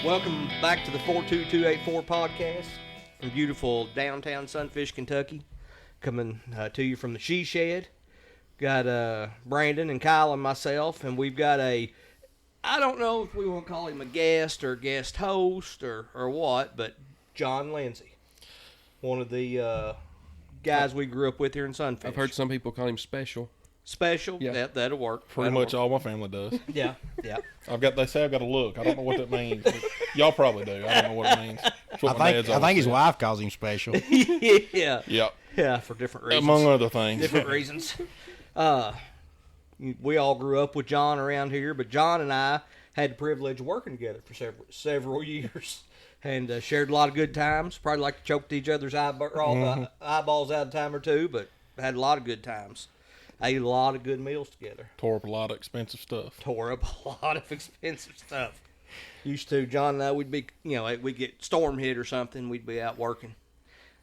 Welcome back to the 42284 podcast from beautiful downtown Sunfish, Kentucky. Coming to you from the She Shed. Got Brandon and Kyle and myself, and we've got I don't know if we want to call him a guest or guest host or what, but John Lindsey, one of the guys we grew up with here in Sunfish. I've heard some people call him special. Special? Yeah. That'll work. Pretty much all my family does. Yeah. They say I've got a look. I don't know what that means. Y'all probably do. I don't know what it means. That's what I think his wife calls him special. Yeah. Yep. Yeah, for different reasons. Among other things. Different reasons. We all grew up with John around here, but John and I had the privilege of working together for several years and shared a lot of good times. Probably like to choked each other's eyeballs out a time or two, but had a lot of good times. Ate a lot of good meals together. Tore up a lot of expensive stuff. Used to, John and I, we'd get storm hit or something, we'd be out working.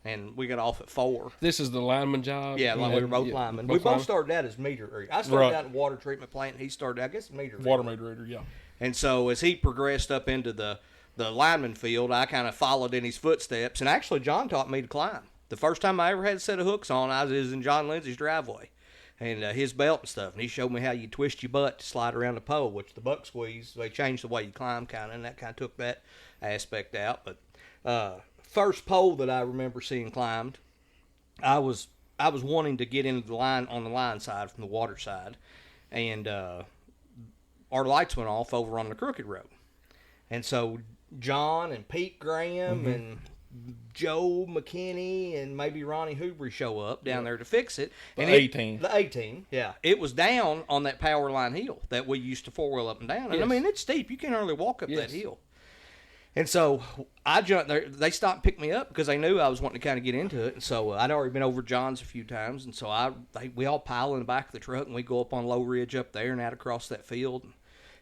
And we got off at 4. This is the lineman job? Yeah, we were both linemen. We both started out as meter readers. I started out in water treatment plant, and he started, I guess, meter reader. Water meter reader, yeah. And so as he progressed up into the lineman field, I kind of followed in his footsteps. And actually, John taught me to climb. The first time I ever had a set of hooks on, I was in John Lindsey's driveway. And his belt and stuff. And he showed me how you twist your butt to slide around the pole, which the buck squeeze, they changed the way you climb kind of, and that kind of took that aspect out. But first pole that I remember seeing climbed, I was wanting to get into the line on the line side from the water side, and our lights went off over on the crooked road. And so John and Pete Graham and Joe McKinney and maybe Ronnie Hoobry show up down there to fix it. The A-team. The A-team, yeah. It was down on that power line hill that we used to four-wheel up and down. And, yes. I mean, it's steep. You can't hardly walk up that hill. And so I jumped there. They stopped and picked me up because they knew I was wanting to kind of get into it. And so I'd already been over John's a few times. And so we all pile in the back of the truck, and we go up on Low Ridge up there and out across that field and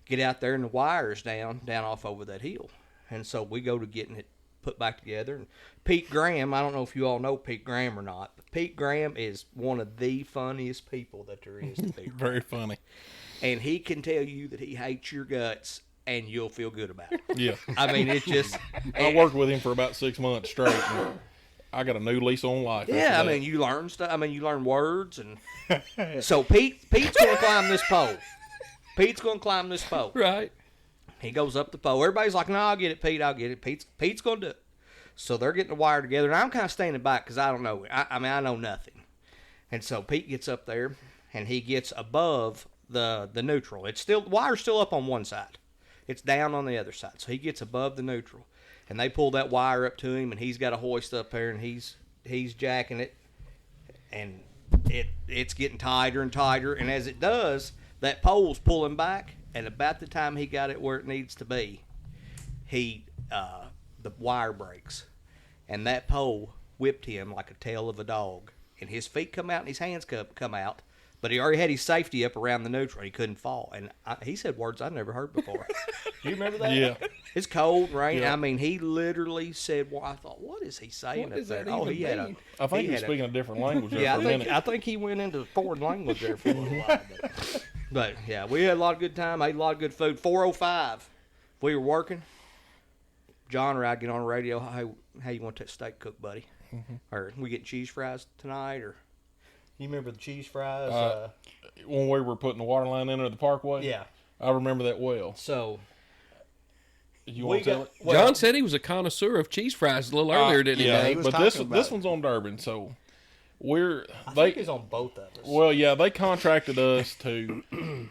get out there, and the wire is down off over that hill. And so we go to getting it put back together. And Pete Graham, I don't know if you all know Pete Graham or not, but Pete Graham is one of the funniest people that there is to be. Very funny. And he can tell you that he hates your guts, and you'll feel good about it. Yeah. I mean, it's just... I worked with him for about 6 months straight. And I got a new lease on life. Yeah, I mean, you learn stuff. I mean, you learn words. And so Pete's going to climb this pole. Pete's going to climb this pole. Right. He goes up the pole. Everybody's like, no, I'll get it, Pete. I'll get it. Pete's going to do it. So they're getting the wire together, and I'm kind of standing back because I don't know. I mean, I know nothing. And so Pete gets up there, and he gets above the neutral. The wire's still up on one side. It's down on the other side. So he gets above the neutral, and they pull that wire up to him, and he's got a hoist up there, and he's jacking it, and it's getting tighter and tighter. And as it does, that pole's pulling back, and about the time he got it where it needs to be, the wire breaks, and that pole whipped him like a tail of a dog, and his feet come out and his hands come out, but he already had his safety up around the neutral. He couldn't fall, and he said words I'd never heard before. Do you remember that? Yeah. It's cold, rain. Yeah. I mean, he literally said, well, I thought, what is he saying up there? Oh, he had I think he was speaking a different language there for a minute. I think he went into foreign language there for a little while. But yeah, we had a lot of good time, ate a lot of good food. 4:05, we were working. John or I get on the radio, how you want that steak cooked, buddy? Mm-hmm. Or we get cheese fries tonight? Or you remember the cheese fries? When we were putting the water line in at the parkway? Yeah. I remember that well. So, you want to tell it? John said he was a connoisseur of cheese fries a little earlier, didn't he? Yeah, he was but this about one's on Durbin, so I think it's on both of us. Well, yeah, they contracted us to.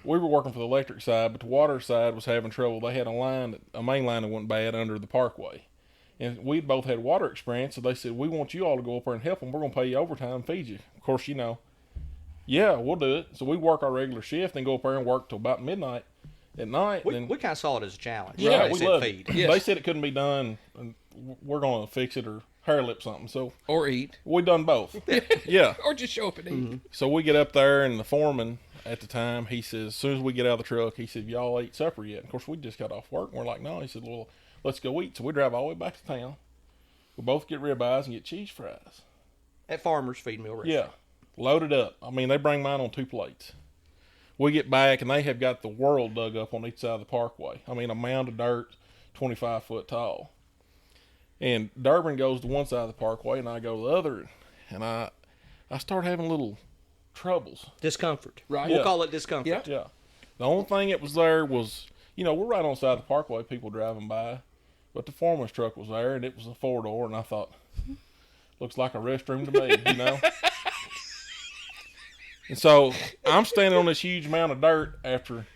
We were working for the electric side, but the water side was having trouble. They had a main line that went bad under the parkway, and we'd both had water experience. So they said, "We want you all to go up there and help them. We're going to pay you overtime, and feed you." Of course, yeah, we'll do it. So we work our regular shift and go up there and work till about midnight at night. We kind of saw it as a challenge. Yeah, They we said loved feed. it. Yes. They said it couldn't be done, and we're going to fix it or hair lip something. So Or eat. we done both. Yeah. Or just show up and eat. Mm-hmm. So we get up there, and the foreman at the time, he says, as soon as we get out of the truck, he said, y'all ate supper yet? And of course, we just got off work, and we're like, no. He said, well, let's go eat. So we drive all the way back to town. We both get ribeyes and get cheese fries. At Farmer's Feed Mill Restaurant. Yeah. Loaded up. I mean, they bring mine on 2 plates. We get back, and they have got the world dug up on each side of the parkway. I mean, a mound of dirt, 25 foot tall. And Durbin goes to one side of the parkway, and I go to the other. And I start having little troubles. Discomfort. Right. We'll Yeah. call it discomfort. Yeah. Yeah. The only thing that was there was, we're right on the side of the parkway, people driving by. But the foreman's truck was there, and it was a 4-door, and I thought, looks like a restroom to me, And so I'm standing on this huge mound of dirt after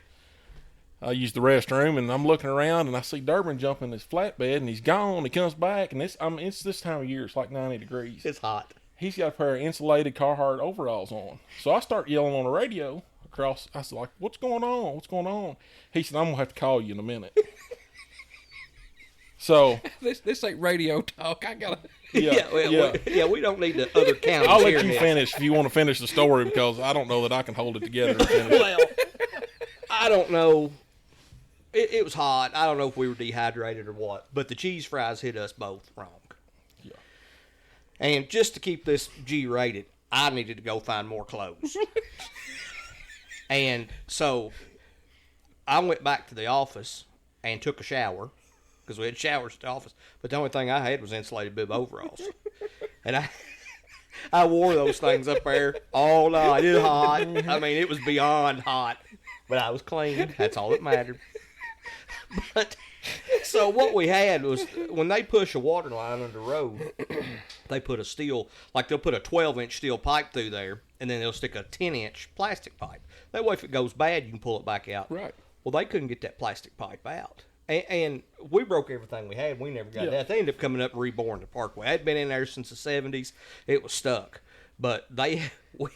I used the restroom, and I'm looking around, and I see Durbin jump in his flatbed, and he's gone. He comes back, and it's this time of year. It's like 90 degrees. It's hot. He's got a pair of insulated Carhartt overalls on. So I start yelling on the radio across. I said, like, what's going on? What's going on? He said, I'm going to have to call you in a minute. So This ain't radio talk. I gotta. We don't need the other counties. I'll let hearing you this. finish if you want to finish the story, because I don't know that I can hold it together and finish. Well, I don't know. It was hot. I don't know if we were dehydrated or what, but the cheese fries hit us both wrong. Yeah. And just to keep this G-rated, I needed to go find more clothes. And so I went back to the office and took a shower, because we had showers at the office. But the only thing I had was insulated bib overalls. And I wore those things up there all night. It was hot. I mean, it was beyond hot. But I was clean. That's all that mattered. But so what we had was, when they push a water line under the road, they put a steel, like they'll put a 12-inch steel pipe through there, and then they'll stick a 10-inch plastic pipe. That way, if it goes bad, you can pull it back out. Right. Well, they couldn't get that plastic pipe out. And we broke everything we had. We never got that. They ended up coming up and reborn the parkway. I'd been in there since the 70s. It was stuck. But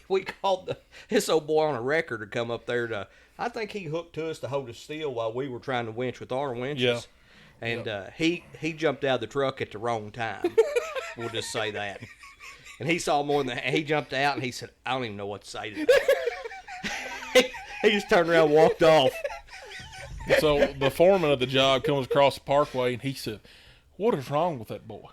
we called this old boy on a record to come up there to, I think he hooked to us to hold us still while we were trying to winch with our winches. Yeah. And he jumped out of the truck at the wrong time. We'll just say that. And he saw more than that. He jumped out and he said, I don't even know what to say to that. He just turned around and walked off. So the foreman of the job comes across the parkway, and he said, what is wrong with that boy?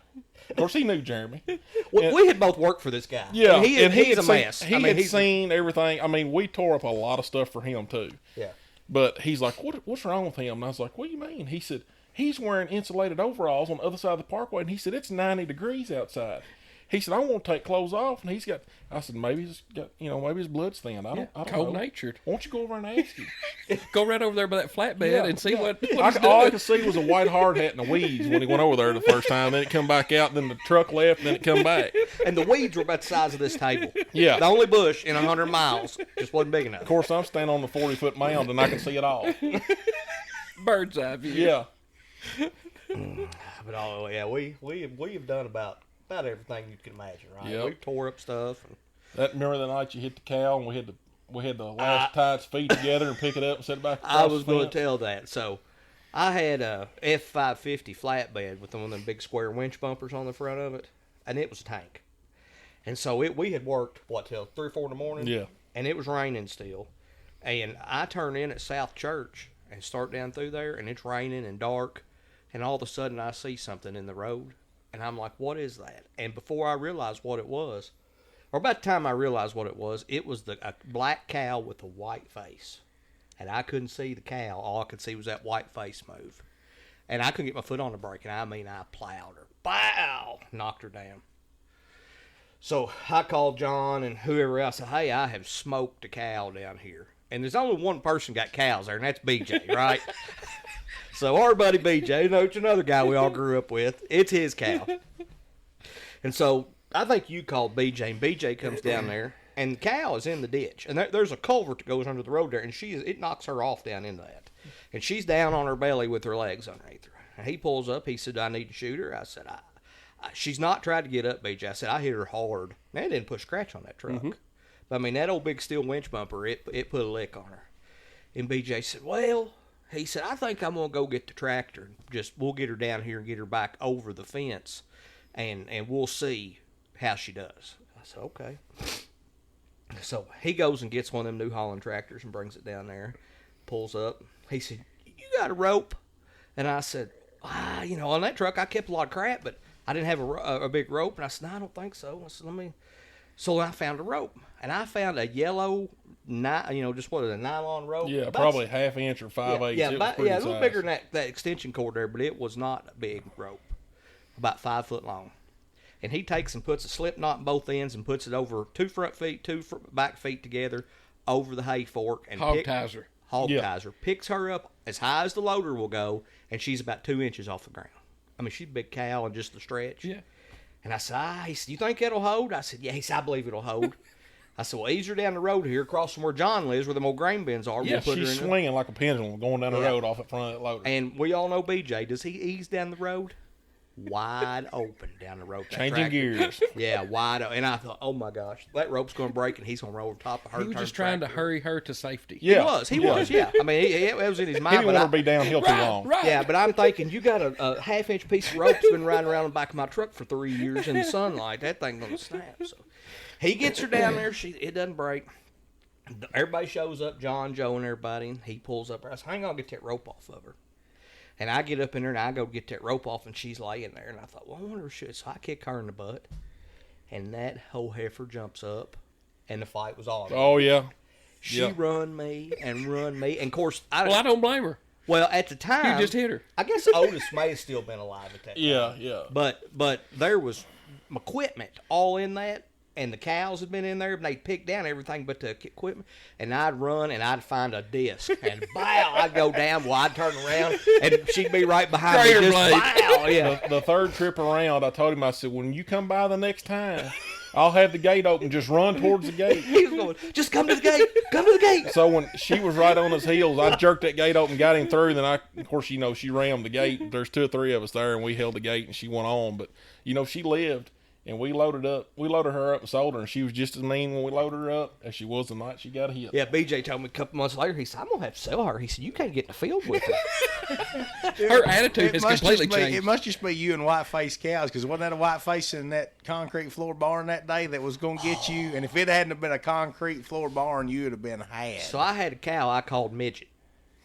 Of course, he knew Jeremy. We had both worked for this guy. Yeah, and he's a seen, mess. He had seen everything. I mean, we tore up a lot of stuff for him, too. Yeah. But he's like, what's wrong with him? And I was like, what do you mean? He said, he's wearing insulated overalls on the other side of the parkway, and he said, it's 90 degrees outside. He said, I want to take clothes off, and he's got. I said, maybe he's got, maybe his blood's thin. I don't know. Cold-natured. Why don't you go over and ask him? Go right over there by that flatbed and see what he's all I doing. could see was a white hard hat and the weeds when he went over there the first time. Then it come back out. Then the truck left. And then it come back. And the weeds were about the size of this table. Yeah. The only bush in 100 miles just wasn't big enough. Of course, I'm standing on the 40-foot mound and I can see it all. Bird's eye view. Yeah. But we have done about everything you can imagine, right? Yep. We tore up stuff. And Remember the night you hit the cow and we had the last tie its feet together and pick it up and set it back across I was the going fence? to tell that. So I had a F550 flatbed with one of them big square winch bumpers on the front of it, and it was a tank. And so we had worked, till 3 or 4 in the morning? Yeah. And it was raining still. And I turn in at South Church and start down through there, and it's raining and dark. And all of a sudden I see something in the road. And I'm like, what is that? And before I realized what it was, or about the time I realized what it was a black cow with a white face. And I couldn't see the cow. All I could see was that white face move. And I couldn't get my foot on the brake. And I plowed her. Bow! Knocked her down. So I called John and whoever else. I said, hey, I have smoked a cow down here. And there's only one person got cows there, and that's BJ, right? So our buddy BJ, it's another guy we all grew up with. It's his cow. And so I think you called BJ, and BJ comes down there, and the cow is in the ditch. And there's a culvert that goes under the road there, and it knocks her off down into that. And she's down on her belly with her legs underneath her. And he pulls up. He said, I need to shoot her. I said, she's not tried to get up, BJ. I said, I hit her hard. Now, it didn't put a scratch on that truck. Mm-hmm. But, I mean, that old big steel winch bumper, it put a lick on her. And BJ said, well, he said, I think I'm going to go get the tractor. We'll get her down here and get her back over the fence, and we'll see how she does. I said, okay. So he goes and gets one of them New Holland tractors and brings it down there, pulls up. He said, you got a rope? And I said, on that truck I kept a lot of crap, but I didn't have a big rope. And I said, no, I don't think so. I said, let me. So I found a rope, and I found a yellow, just a nylon rope. Yeah, About- probably 1/2 inch or 5/8. Yeah, It was pretty a little size. bigger than that extension cord there, but it was not a big rope, about 5 foot long. And he takes and puts a slip knot in both ends and puts it over 2 front feet, 2 back feet together over the hay fork and Hog ties her. ties her, picks her up as high as the loader will go, and she's about 2 inches off the ground. I mean, she's a big cow and just the stretch. Yeah. And I said, he said, you think it'll hold? I said, yeah. He said, I believe it'll hold. I said, well, ease her down the road here, across from where John lives, where the old grain bins are. Yeah, We'll put her she's in swinging like a pendulum going down the road off the front of that loader. And we all know BJ. Does he ease down the road? Wide open down the road. Changing gears. Yeah, wide open. And I thought, oh my gosh, that rope's going to break and he's going to roll over top of her. He was just trying to hurry her to safety. Yeah. He was, yeah. I mean, it was in his He mind. didn't want her to be downhill too long. Right. Yeah, but I'm thinking, you got a 1/2 inch piece of rope that's been riding around the back of my truck for 3 years in the sunlight. That thing going to snap. So he gets her down there. It doesn't break. Everybody shows up, John, Joe, and everybody. And he pulls up. I said, hang on, get that rope off of her. And I get up in there and I go get that rope off, and she's laying there. And I thought, well, I wonder if she. So I kick her in the butt, and that whole heifer jumps up, and the fight was on. Oh, yeah. She run me. And of course, I don't blame her. Well, at the time, You just hit her. I guess Otis may have still been alive at that time. Yeah. But there was equipment all in that, and the cows had been in there, and they picked down everything but the equipment. And I'd run, and I'd find a disc, and bow, I'd go down. Well, I'd turn around, and she'd be right behind me. Crater Just blade. bow, yeah. The third trip around, I told him, I said, when you come by the next time, I'll have the gate open. Just run towards the gate. He was going, just come to the gate. Come to the gate. So when she was right on his heels, I jerked that gate open, got him through. Then of course, she rammed the gate. There's 2 or 3 of us there, and we held the gate, and she went on. But, she lived, and we loaded her up and sold her, and she was just as mean when we loaded her up as she was the night she got hit. Yeah, BJ told me a couple months later, he said, I'm going to have to sell her. He said, you can't get in the field with her. Her attitude has completely changed. It must just be you and white-faced cows, because wasn't that a white-face in that concrete floor barn that day that was going to get you? And if it hadn't have been a concrete floor barn, you would have been had. So I had a cow I called Midget.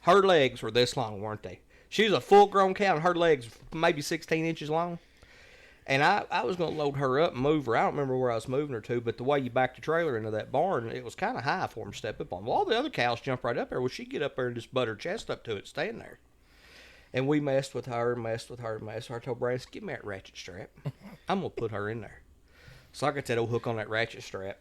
Her legs were this long, weren't they? She was a full-grown cow, and her legs maybe 16 inches long. And I was going to load her up and move her. I don't remember where I was moving her to, but the way you backed the trailer into that barn, it was kind of high for him to step up on. Well, all the other cows jump right up there. Well, she'd get up there and just butt her chest up to it, stand there. And we messed with her. I told Brandon, give me that ratchet strap. I'm going to put her in there. So I got that old hook on that ratchet strap.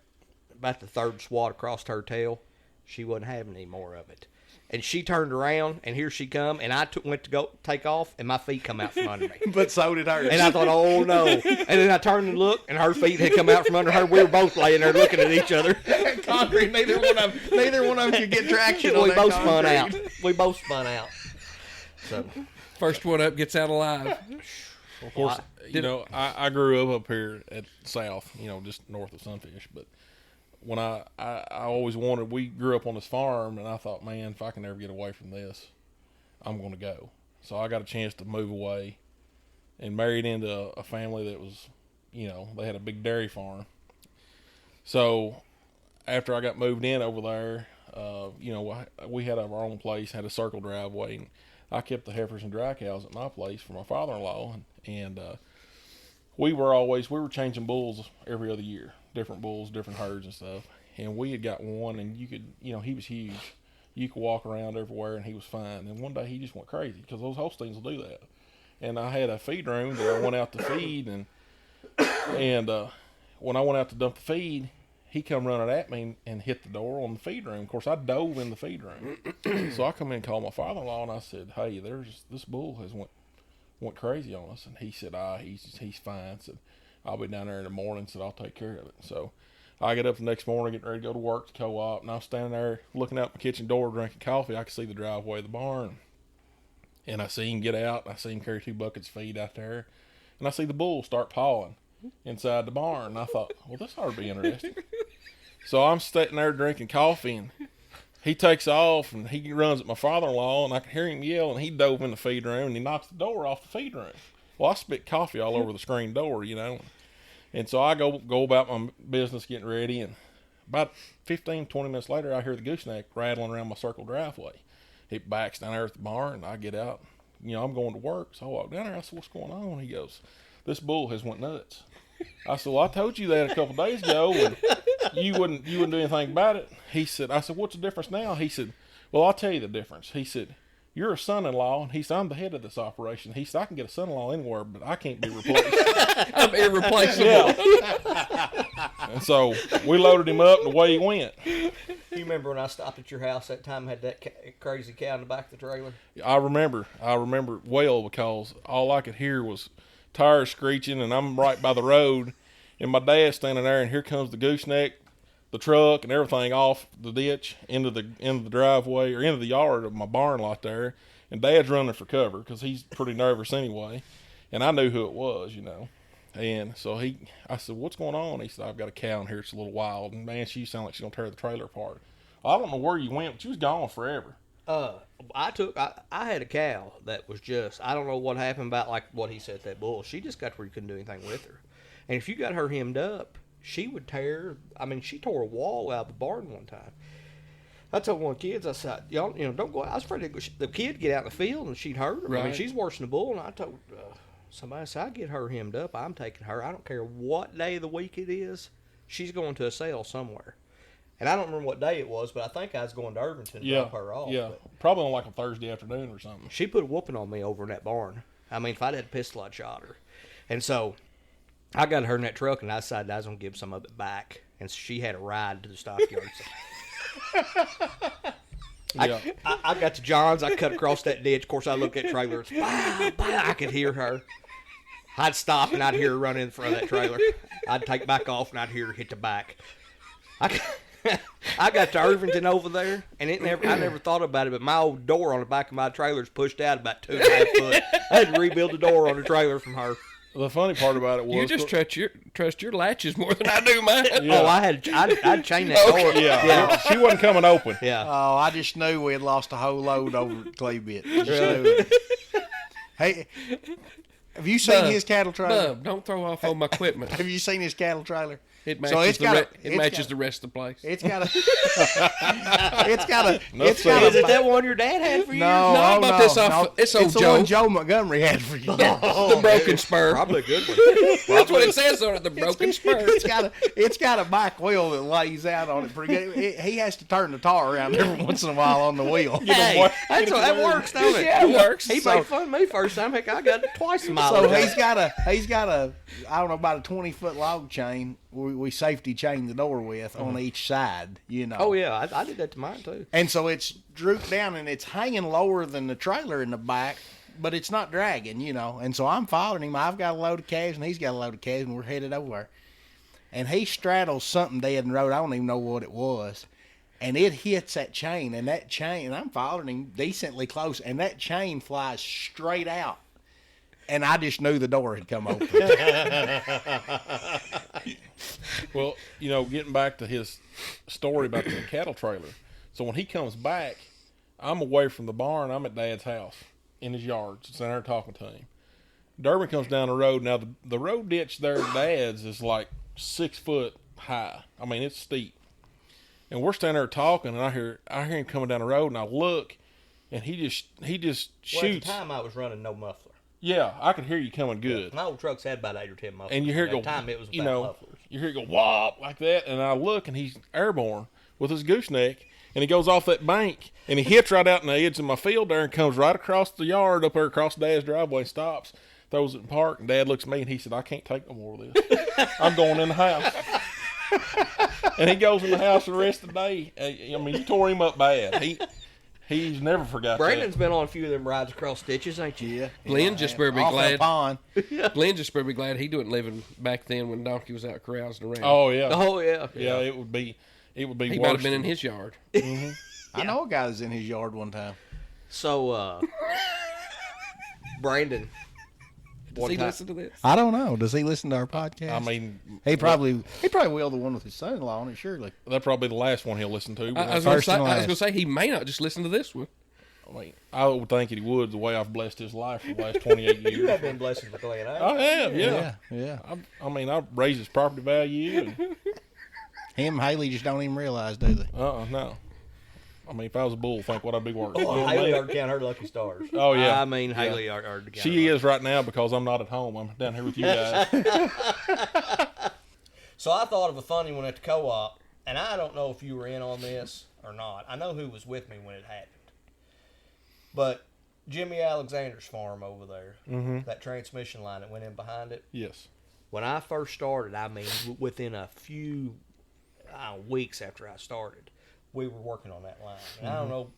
About the third swat across her tail, she wasn't having any more of it. And she turned around, and here she come, and I went to go take off, and my feet come out from under me. But so did her. And I thought, oh, no. And then I turned and looked, and her feet had come out from under her. We were both laying there looking at each other. concrete, neither one of them could get traction on We that both concrete. spun out. So, First one up gets out alive. Of course, I grew up here at South, just north of Sunfish. But when I always wanted, we grew up on this farm, and I thought, man, if I can ever get away from this, I'm going to go. So I got a chance to move away and married into a family that was, they had a big dairy farm. So after I got moved in over there, we had our own place, had a circle driveway, and I kept the heifers and dry cows at my place for my father-in-law, and we were changing bulls every other year, different bulls, different herds and stuff. And we had got one, and you could, he was huge. You could walk around everywhere, and he was fine. And one day he just went crazy because those Holsteins will do that. And I had a feed room that I went out to feed, and when I went out to dump the feed, he come running at me and hit the door on the feed room. Of course, I dove in the feed room. So I come in and called my father-in-law, and I said, hey, this bull has went crazy on us. And he said, he's fine. Said, I'll be down there in the morning. Said, I'll take care of it. So I get up the next morning, getting ready to go to work to co-op, and I'm standing there looking out my kitchen door drinking coffee. I could see the driveway of the barn. And I see him get out, and I see him carry 2 buckets of feed out there. And I see the bull start pawing inside the barn. And I thought, well, this ought to be interesting. So I'm sitting there drinking coffee, and he takes off, and he runs at my father-in-law, and I can hear him yell, and he dove in the feed room, and he knocks the door off the feed room. Well, I spit coffee all over the screen door, And so I go about my business getting ready, and about 15, 20 minutes later, I hear the gooseneck rattling around my circle driveway. He backs down there at the barn, and I get out, I'm going to work. So I walked down there. I said, what's going on? He goes, this bull has went nuts. I said, well, I told you that a couple days ago, and you wouldn't do anything about it. I said, what's the difference now? He said, well, I'll tell you the difference. He said, you're a son-in-law, and he said, I'm the head of this operation. He said, I can get a son-in-law anywhere, but I can't be replaced. I'm irreplaceable. Yeah. And so we loaded him up, and away he went. You remember when I stopped at your house that time, had that crazy cow in the back of the trailer? I remember well, because all I could hear was tires screeching, and I'm right by the road, and my dad's standing there, and here comes the gooseneck, the truck, and everything off the ditch into the driveway or into the yard of my barn lot there, and Dad's running for cover because he's pretty nervous anyway, and I knew who it was, and so I said, what's going on? He said, I've got a cow in here, it's a little wild, and man, she sounded like she's gonna tear the trailer apart. I don't know where you went, but she was gone forever. I had a cow that was just, I don't know what happened about like what he said, that bull. She just got to where you couldn't do anything with her. And if you got her hemmed up, she would she tore a wall out of the barn one time. I told one of the kids, I said, y'all, don't go out. I was afraid the kid get out in the field and she'd hurt her. Right. I mean, she's worse than a bull. And I told somebody, I said, I get her hemmed up. I'm taking her. I don't care what day of the week it is. She's going to a sale somewhere. And I don't remember what day it was, but I think I was going to Irvington to drop her off. Yeah, but probably on like a Thursday afternoon or something. she put a whooping on me over in that barn. I mean, if I'd had a pistol, I'd shot her. And so I got her in that truck, and I decided I was going to give some of it back. And she had a ride to the stockyard. Yeah. I got to John's. I cut across that ditch. Of course, I looked at trailers. I could hear her. I'd stop, and I'd hear her run in front of that trailer. I'd take back off, and I'd hear her hit the back. I got to Irvington over there, and I never thought about it, but my old door on the back of my trailer's pushed out about 2.5 foot. I had to rebuild the door on the trailer from her. The funny part about it was You just trust your latches more than I do mine. Yeah. Oh, I'd chain that door. Yeah, she wasn't coming open. Yeah. Oh, I just knew we had lost a whole load over at Clay Bit. Just knew it. Hey, have you seen his cattle trailer? Bub, don't throw off on my equipment. Have you seen his cattle trailer? It matches, the rest of the place. It's got a. Is it that one your dad had for you? No, about this off. It's old the Joe. one Joe Montgomery had for you. The broken spur. Probably a good one. That's what it says on it. The broken spur. It's got a back wheel that lays out on it pretty good. He has to turn the tar around every once in a while on the wheel. Hey, that works, don't it? Yeah, it works. He made fun of me first time. Heck, I got it twice a mile. So he's got a I don't know, about a 20-foot log chain. We safety chain the door with on each side, Oh yeah, I did that to mine too. And so it's drooped down and it's hanging lower than the trailer in the back, but it's not dragging, And so I'm following him. I've got a load of calves and he's got a load of calves, and we're headed over there. And he straddles something dead in the road. I don't even know what it was. And it hits that chain, and I'm following him decently close, and that chain flies straight out. And I just knew the door had come open. Well, getting back to his story about the cattle trailer. So when he comes back, I'm away from the barn. I'm at Dad's house in his yard, sitting there talking to him. Durbin comes down the road. Now, the road ditch there at Dad's is like 6 foot high. I mean, it's steep. And we're standing there talking, and I hear him coming down the road, and I look, and he just shoots. Well, at the time, I was running no muffler. Yeah, I could hear you coming good. My old trucks had about 8 or 10 mufflers. And you hear it go, at the time, it was without mufflers. You hear it go whop like that, and I look, and he's airborne with his gooseneck, and he goes off that bank, and he hits right out in the edge of my field there, and comes right across the yard up there across Dad's driveway, and stops, throws it in park, and Dad looks at me, and he said, I can't take no more of this. I'm going in the house. And he goes in the house the rest of the day. I mean, you tore him up bad. He's never forgot Brandon's that. been on a few of them rides across ditches, ain't you? Yeah. Glenn just better be Off glad. that pond. Glenn just better be glad he wasn't living back then when Donkey was out carousing around. Oh yeah. Oh yeah. Yeah, it would be he worse. might have been in his yard. Mm-hmm. I know a guy that was in his yard one time. So, Brandon. Does he listen to this? I don't know. Does he listen to our podcast? I mean, he probably will. The one with his son-in-law on it, surely. that'll probably be the last one he'll listen to. But I was going to say he may not just listen to this one. I mean, I would think he would, the way I've blessed his life for the last 28 years. You have been blessed with Glenn, eh? I have, yeah. Yeah. I mean, I've raised his property value. And, Him and Haley just don't even realize, do they? no. I mean, if I was a bull, think what I'd be worth. You know Oh, what I Haley mean? ought to count her lucky stars. Oh, yeah. I mean, Haley ought to count She her is right now because I'm not at home. I'm down here with you guys. So I thought of a funny one at the co-op, and I don't know if you were in on this or not. I know who was with me when it happened. But Jimmy Alexander's farm over there, that transmission line that went in behind it. Yes. When I first started, I mean, within a few weeks after I started, we were working on that line. And I don't know,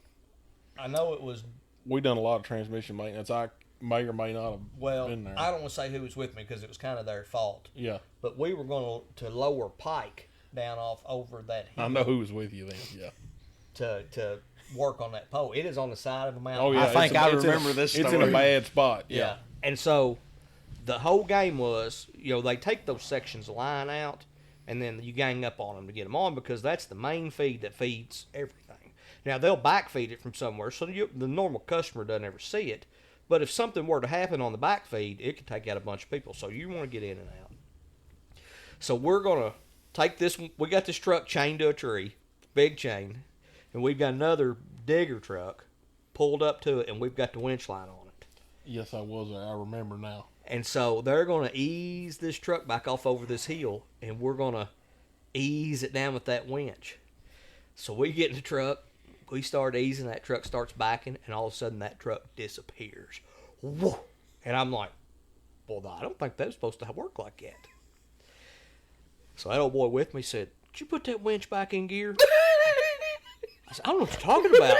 I know it was... We done a lot of transmission maintenance. I may or may not have been there. I don't want to say who was with me because it was kind of their fault. Yeah. But we were going to lower Pike down off over that hill. I know who was with you then, yeah. To work on that pole. It is on the side of a mountain. Oh, yeah. I think I remember this story. It's in a bad spot, yeah. And so the whole game was, they take those sections of line out, and then you gang up on them to get them on because that's the main feed that feeds everything. Now, they'll backfeed it from somewhere, so the normal customer doesn't ever see it. But if something were to happen on the backfeed, it could take out a bunch of people. So you want to get in and out. So we're going to take this. We got this truck chained to a tree, big chain, and we've got another digger truck pulled up to it, and we've got the winch line on it. Yes, I was there. I remember now. And so they're going to ease this truck back off over this hill, and we're going to ease it down with that winch. So we get in the truck, we start easing, that truck starts backing, and all of a sudden that truck disappears. Whoa! And I'm like, well, I don't think that was supposed to work like that. So that old boy with me said, did you put that winch back in gear? I said, I don't know what you're talking about.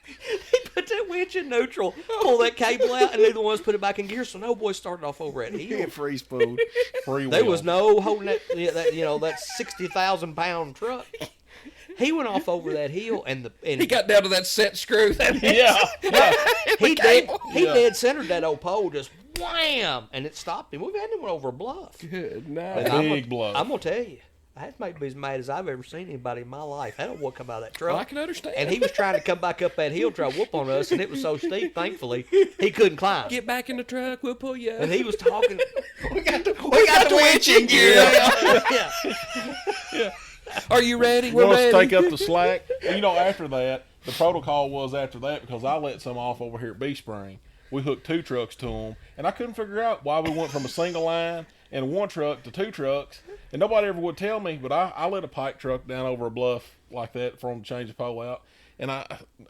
He put that winch in neutral, pulled that cable out, and neither one put it back in gear. So no boy started off over that hill. Free spoon. Free There will. was no holding that 60,000 pound truck. He went off over that hill, and He got down to that set screw. Yeah. he dead centered that old pole, just wham, and it stopped him. We've had him over a bluff. Good And night. Big bluff. I'm gonna tell you, that made me as mad as I've ever seen anybody in my life. That old boy come out of that truck. I can understand. And he was trying to come back up that hill, try to whoop on us, and it was so steep. Thankfully, he couldn't climb. Get back in the truck. We'll pull you up. And he was talking. We got the winch in gear. Yeah. Are you ready? You We're want us to ready. take up the slack? After that, the protocol was after that, because I let some off over here at B Spring. We hooked 2 trucks to them, and I couldn't figure out why we went from a single line and 1 truck to 2 trucks, and nobody ever would tell me, but I let a pike truck down over a bluff like that for them to change the pole out, and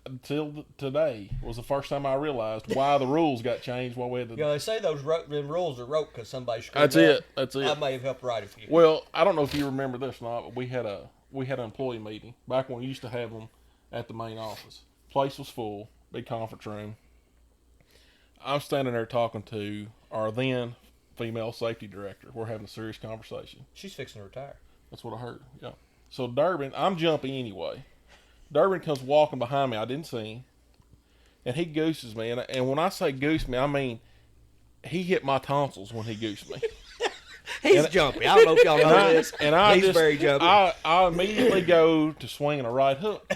until today was the first time I realized why the rules got changed, why we had to... They say them rules are wrote because somebody screwed That's up. it. That's it. I may have helped write a few. Well, I don't know if you remember this or not, but we had an employee meeting back when we used to have them at the main office. Place was full, big conference room. I'm standing there talking to our then female safety director. We're having a serious conversation. She's fixing to retire. That's what I heard. Yeah. So Durbin, I'm jumping anyway. Durbin comes walking behind me. I didn't see him, and he gooses me. And when I say goose me, I mean he hit my tonsils when he goosed me. He's jumpy. I don't know if y'all know this. He's very jumpy. I immediately go to swinging a right hook.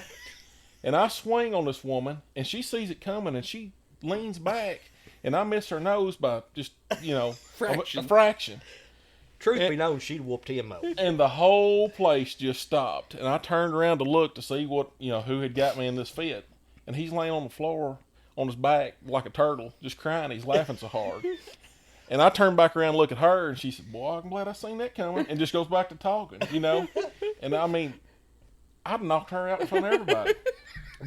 And I swing on this woman, and she sees it coming, and she leans back, and I miss her nose by just, a fraction. Truth be known, she'd whooped him up. And the whole place just stopped. And I turned around to look to see what, who had got me in this fit. And he's laying on the floor on his back like a turtle, just crying. He's laughing so hard. And I turned back around and look at her, and she said, boy, I'm glad I seen that coming. And just goes back to talking, And I mean, I'd knocked her out in front of everybody.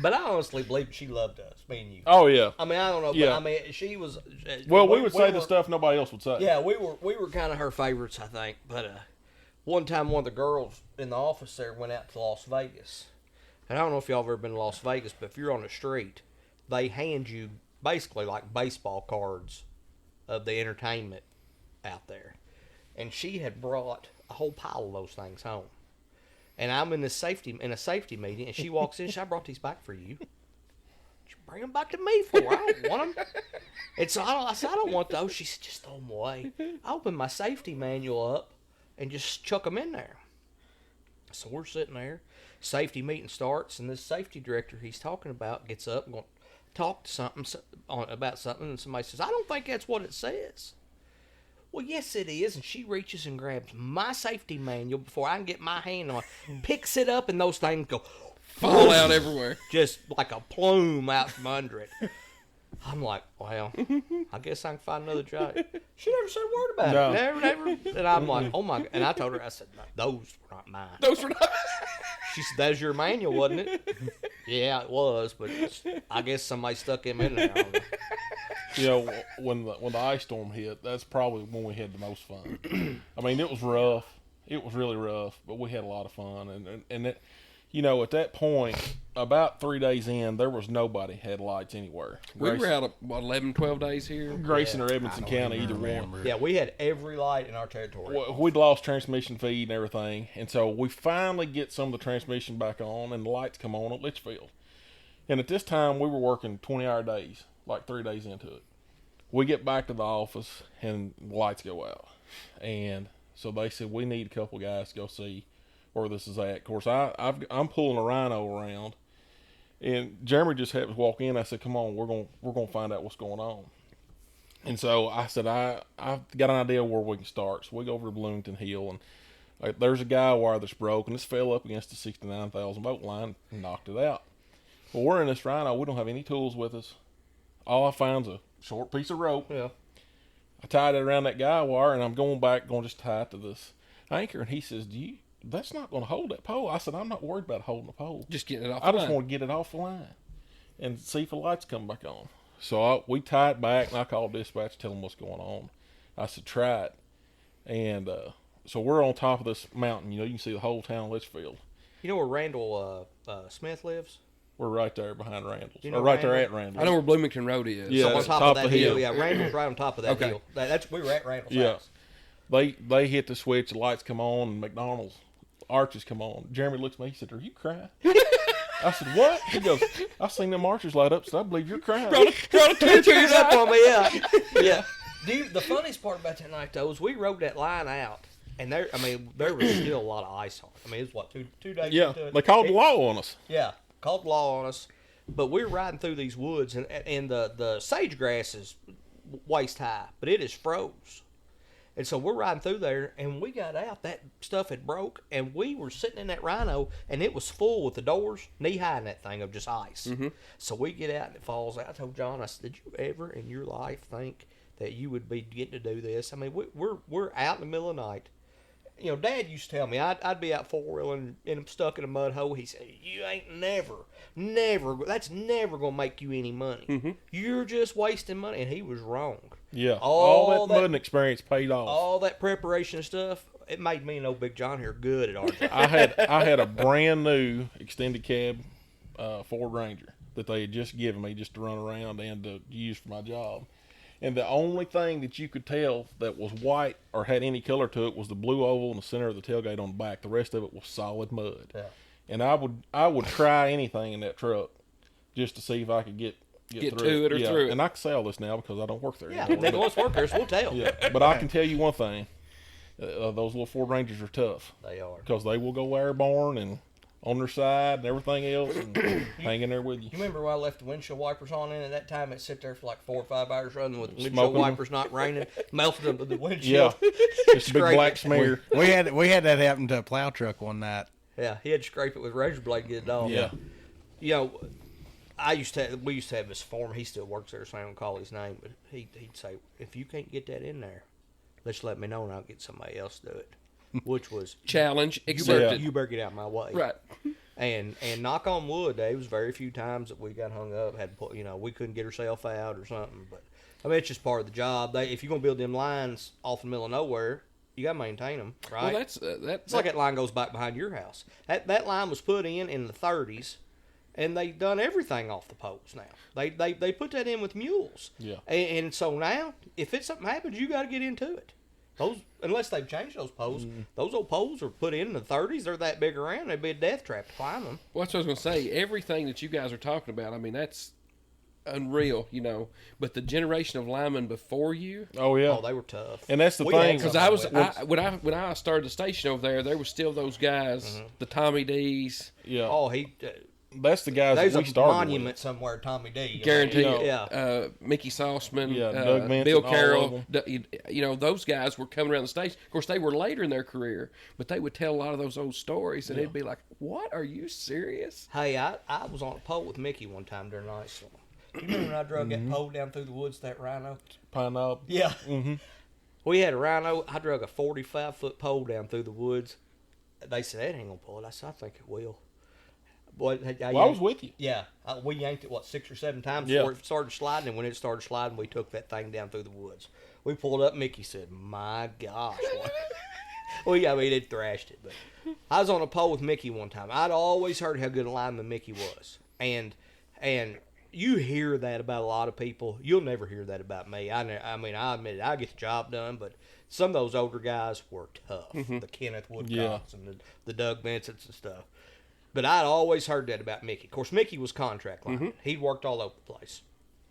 But I honestly believe she loved us, me and you. Oh, yeah. I mean, I don't know, Yeah. but I mean, she was... Well, we would say the stuff nobody else would say. Yeah, we were kind of her favorites, I think. But one time, one of the girls in the office there went out to Las Vegas. And I don't know if y'all have ever been to Las Vegas, but if you're on the street, they hand you basically like baseball cards of the entertainment out there. And she had brought a whole pile of those things home. And I'm in a safety meeting, and she walks in. She said, I brought these back for you. She bring them back to me for? I don't want them. And so I said, I don't want those. She said, just throw them away. I opened my safety manual up and just chuck them in there. So we're sitting there. Safety meeting starts, and this safety director he's talking about gets up and going to talk to about something, and somebody says, I don't think that's what it says. Well, yes, it is. And she reaches and grabs my safety manual before I can get my hand on it, picks it up, and those things go Fall out everywhere. just like a plume out from under it. I'm like, well, I guess I can find another job. She never said a word about No. it. Never. And I'm like, oh my God. And I told her, I said, no, those were not mine. Those were not. She said, that's your manual, wasn't it? Yeah, it was, but I guess somebody stuck him in there. I don't know. You know, when the ice storm hit, that's probably when we had the most fun. I mean, it was rough. It was really rough, but we had a lot of fun. And it, you know, at that point, about 3 days in, there was nobody had lights anywhere. We were out, what, 11, 12 days here? Grayson or Edmonson County, either one. Yeah, we had every light in our territory. We'd lost transmission feed and everything, and so we finally get some of the transmission back on, and the lights come on at Litchfield. And at this time, we were working 20-hour days, like 3 days into it. We get back to the office, and the lights go out. And so they said, we need a couple guys to go see where this is at. Of course, I'm pulling a rhino around, and Jeremy just had to walk in. I said, come on, we're gonna find out what's going on. And so I said, I've got an idea where we can start. So we go over to Bloomington Hill, and there's a guy wire that's broke, and this fell up against the 69,000 volt line and knocked it out. Well, we're in this rhino. We don't have any tools with us. All I found's a short piece of rope. Yeah. I tied it around that guy wire, and I'm going to just tie it to this anchor. And he says, that's not going to hold that pole. I said, I'm not worried about holding the pole. Just getting it off I the just line. want to get it off the line and see if the lights come back on. So we tie it back, and I called dispatch to tell them what's going on. I said, try it. And so we're on top of this mountain. You know, you can see the whole town of Litchfield. You know where Randall Smith lives? We're right there behind Randall's. You know or right there Randall? at Randall's. I know where Bloomington Road is. Yeah. So on it's top, top of of that the hill. hill. Yeah, Randall's right on top of that Okay. hill. We were at Randall's Yeah. house. They hit the switch, the lights come on, and McDonald's arches come on. Jeremy looks at me, he said, are you crying? I said, what? He goes, I seen them arches light up, so I believe you're crying. Tears up on me, yeah. Yeah. The funniest part about that night, though, is we rode that line out, and there was still a lot of ice on it. I mean, it was, what, two days Yeah, into it? they called the law on us. Yeah, called the law on us. But we were riding through these woods, and the sage grass is waist high, but it is froze. And so we're riding through there, and when we got out, that stuff had broke, and we were sitting in that rhino, and it was full with the doors knee-high in that thing of just ice. Mm-hmm. So we get out, and it falls out. I told John, I said, did you ever in your life think that you would be getting to do this? I mean, we're out in the middle of the night. You know, Dad used to tell me I'd be out four-wheeling and I'm stuck in a mud hole. He said, you ain't never, that's never going to make you any money. Mm-hmm. You're just wasting money. And he was wrong. Yeah, all that mudding experience paid off. All that preparation and stuff, it made me and old Big John here good at our job. I had a brand new extended cab Ford Ranger that they had just given me just to run around and to use for my job. And the only thing that you could tell that was white or had any color to it was the blue oval in the center of the tailgate on the back. The rest of it was solid mud. Yeah. And I would try anything in that truck just to see if I could get through it or through it. And I can say all this now because I don't work there Yeah, anymore. never once worked there, so we'll tell. Yeah, but I can tell you one thing. Those little Ford Rangers are tough. They are. Because they will go airborne and on their side and everything else and hang in there with you. You remember when I left the windshield wipers on in, and that time it sit there for like 4 or 5 hours running with windshield Smoking wipers not raining, melted them to the windshield. Yeah, just a big black smear. We had that happen to a plow truck one night. Yeah, he had to scrape it with a razor blade to get it off. Yeah. You know, we used to have this foreman. He still works there, so I don't call his name, but he'd say, if you can't get that in there, just let me know and I'll get somebody else to do it. Which was Challenge accepted. you better get out of my way. Right. And knock on wood, there was very few times that we got hung up, had to put, we couldn't get ourselves out or something. But I mean, it's just part of the job. If you're gonna build them lines off in the middle of nowhere, you gotta maintain them, right? Well, it's like that line goes back behind your house. That line was put in the 30s, and they done everything off the poles now. They put that in with mules. Yeah. And so now, if something happens, you got to get into it. Unless they've changed those poles, those old poles are put in the 30s. They're that big around. They'd be a death trap to climb them. Well, that's what I was going to say. Everything that you guys are talking about, I mean, that's unreal, But the generation of linemen before you, Oh yeah. Oh, they were tough. And that's the We thing. had because some- when I started the station over there were still those guys, the Tommy D's. Yeah. Oh, that's the guys There's that a we started monument with. somewhere, Tommy D. Guaranteed. You know, Yeah. Mickey Sauceman, Doug Benson, Bill all Carroll. of You know, those guys were coming around the stage. Of course, they were later in their career, but they would tell a lot of those old stories, and it'd be like, "What? Are you serious?" Hey, I was on a pole with Mickey one time during the ice storm. You remember when I drug that pole down through the woods, that rhino? Pine Knob. Yeah. Mm-hmm. We had a rhino. I drug a 45-foot pole down through the woods. They said, that ain't going to pull it. I said, I think it will. Boy, I was with you. Yeah. We yanked it, 6 or 7 times Yeah. before it started sliding. And when it started sliding, we took that thing down through the woods. We pulled up. Mickey said, my gosh. It thrashed it. But I was on a pole with Mickey one time. I'd always heard how good a lineman Mickey was. And you hear that about a lot of people. You'll never hear that about me. I admit it. I get the job done, but some of those older guys were tough. The Kenneth Woodcocks and the Doug Bensons and stuff. But I'd always heard that about Mickey. Of course, Mickey was contract line. He'd worked all over the place.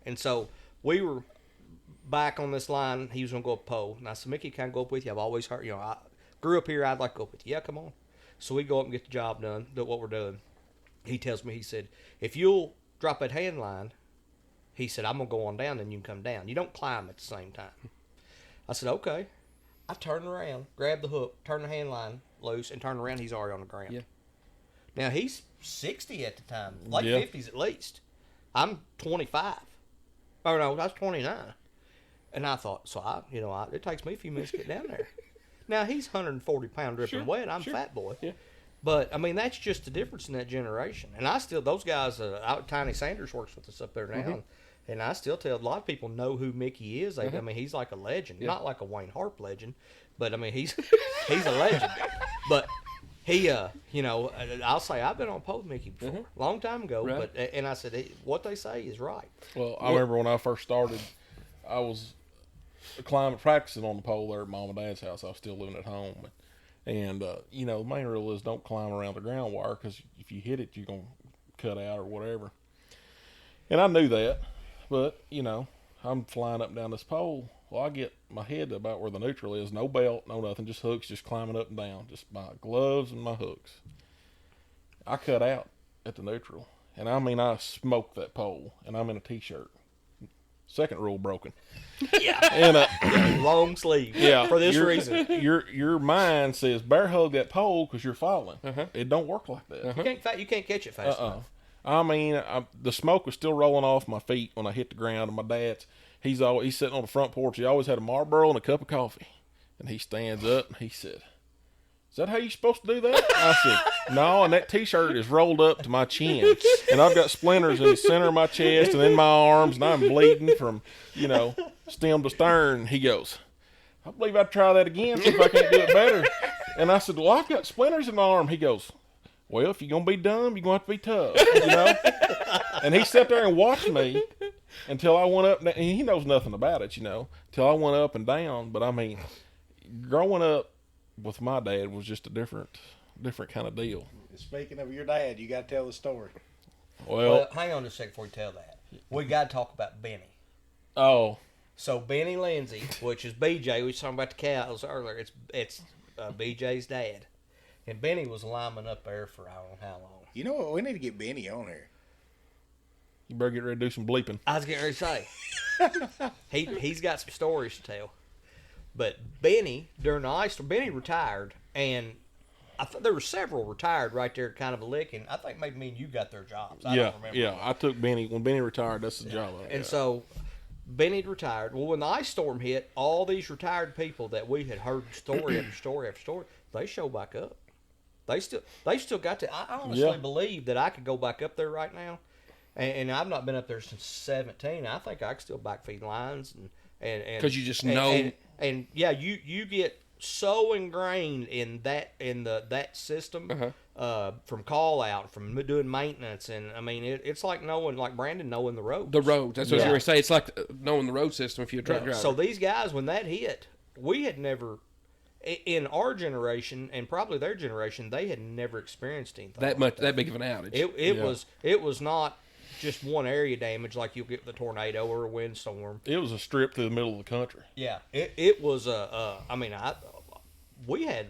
And so we were back on this line. He was going to go up pole. And I said, Mickey, can I go up with you? I've always heard, I grew up here. I'd like to go up with you. Yeah, come on. So we go up and get the job done, do what we're doing. He tells me, he said, if you'll drop that hand line, he said, I'm going to go on down and you can come down. You don't climb at the same time. I said, okay. I turned around, grabbed the hook, turned the hand line loose, and turned around. He's already on the ground. Yeah. Now, he's 60 at the time, late Yeah. 50s at least. I'm 25. Oh, no, I was 29. And I thought, it takes me a few minutes to get down there. Now, he's 140-pound dripping wet. I'm a fat boy. Yeah. But, that's just the difference in that generation. And those guys, Tiny Sanders works with us up there now. And I still tell a lot of people know who Mickey is. He's like a legend. Not like a Wayne Harp legend, but, he's a legend. But he, I'll say I've been on pole with Mickey before, long time ago. Right. But and I said, what they say is right. Well, I remember when I first started, I was practicing on the pole there at Mom and Dad's house. I was still living at home. And, the main rule is don't climb around the ground wire because if you hit it, you're going to cut out or whatever. And I knew that. But, I'm flying up and down this pole. Well, I get my head to about where the neutral is. No belt, no nothing. Just hooks, just climbing up and down. Just my gloves and my hooks. I cut out at the neutral. And, I smoked that pole. And I'm in a T-shirt. Second rule broken. Yeah. And long sleeve. Yeah. For this reason. Your mind says bear hug that pole because you're falling. It don't work like that. You can't catch it fast enough. The smoke was still rolling off my feet when I hit the ground. And my dad's, he's sitting on the front porch. He always had a Marlboro and a cup of coffee. And he stands up and he said, "Is that how you supposed to do that?" I said, "No, and that T-shirt is rolled up to my chin. And I've got splinters in the center of my chest and in my arms, and I'm bleeding from, stem to stern." He goes, "I believe I'd try that again, see if I can't do it better." And I said, "Well, I've got splinters in my arm." He goes, "Well, if you're going to be dumb, you're going to have to be tough, And he sat there and watched me until I went up, and he knows nothing about it, till I went up and down. But, growing up with my dad was just a different kind of deal. Speaking of your dad, you got to tell the story. Well, Hang on just a second before you tell that. We got to talk about Benny. oh, So Benny Lindsey, which is BJ, we were talking about the cows earlier. It's BJ's dad, and Benny was lineman up there for I don't know how long. You know what? We need to get Benny on here. you better get ready to do some bleeping. I was getting ready to say he's got some stories to tell. But Benny, during the ice storm, Benny retired, and there were several retired right there, kind of a lick, and I think maybe me and you got their jobs. I don't remember. Yeah. I took Benny when Benny retired. That's the job. And so Benny retired. Well, when the ice storm hit, all these retired people that we had heard story after story after story, they show back up. They still got to. I honestly believe that I could go back up there right now, and I've not been up there since 17. I think I could still backfeed lines and because you just know. And yeah, you get so ingrained in that system from call out, from doing maintenance, and it's like Brandon knowing the roads. The roads. That's what I was going to say. It's like knowing the road system if you're a truck driver. So these guys, when that hit, we had never, in our generation and probably their generation, they had never experienced anything that big of an outage. It was not just one area damage like you'll get with a tornado or a windstorm. It was a strip through the middle of the country. Yeah, it was we had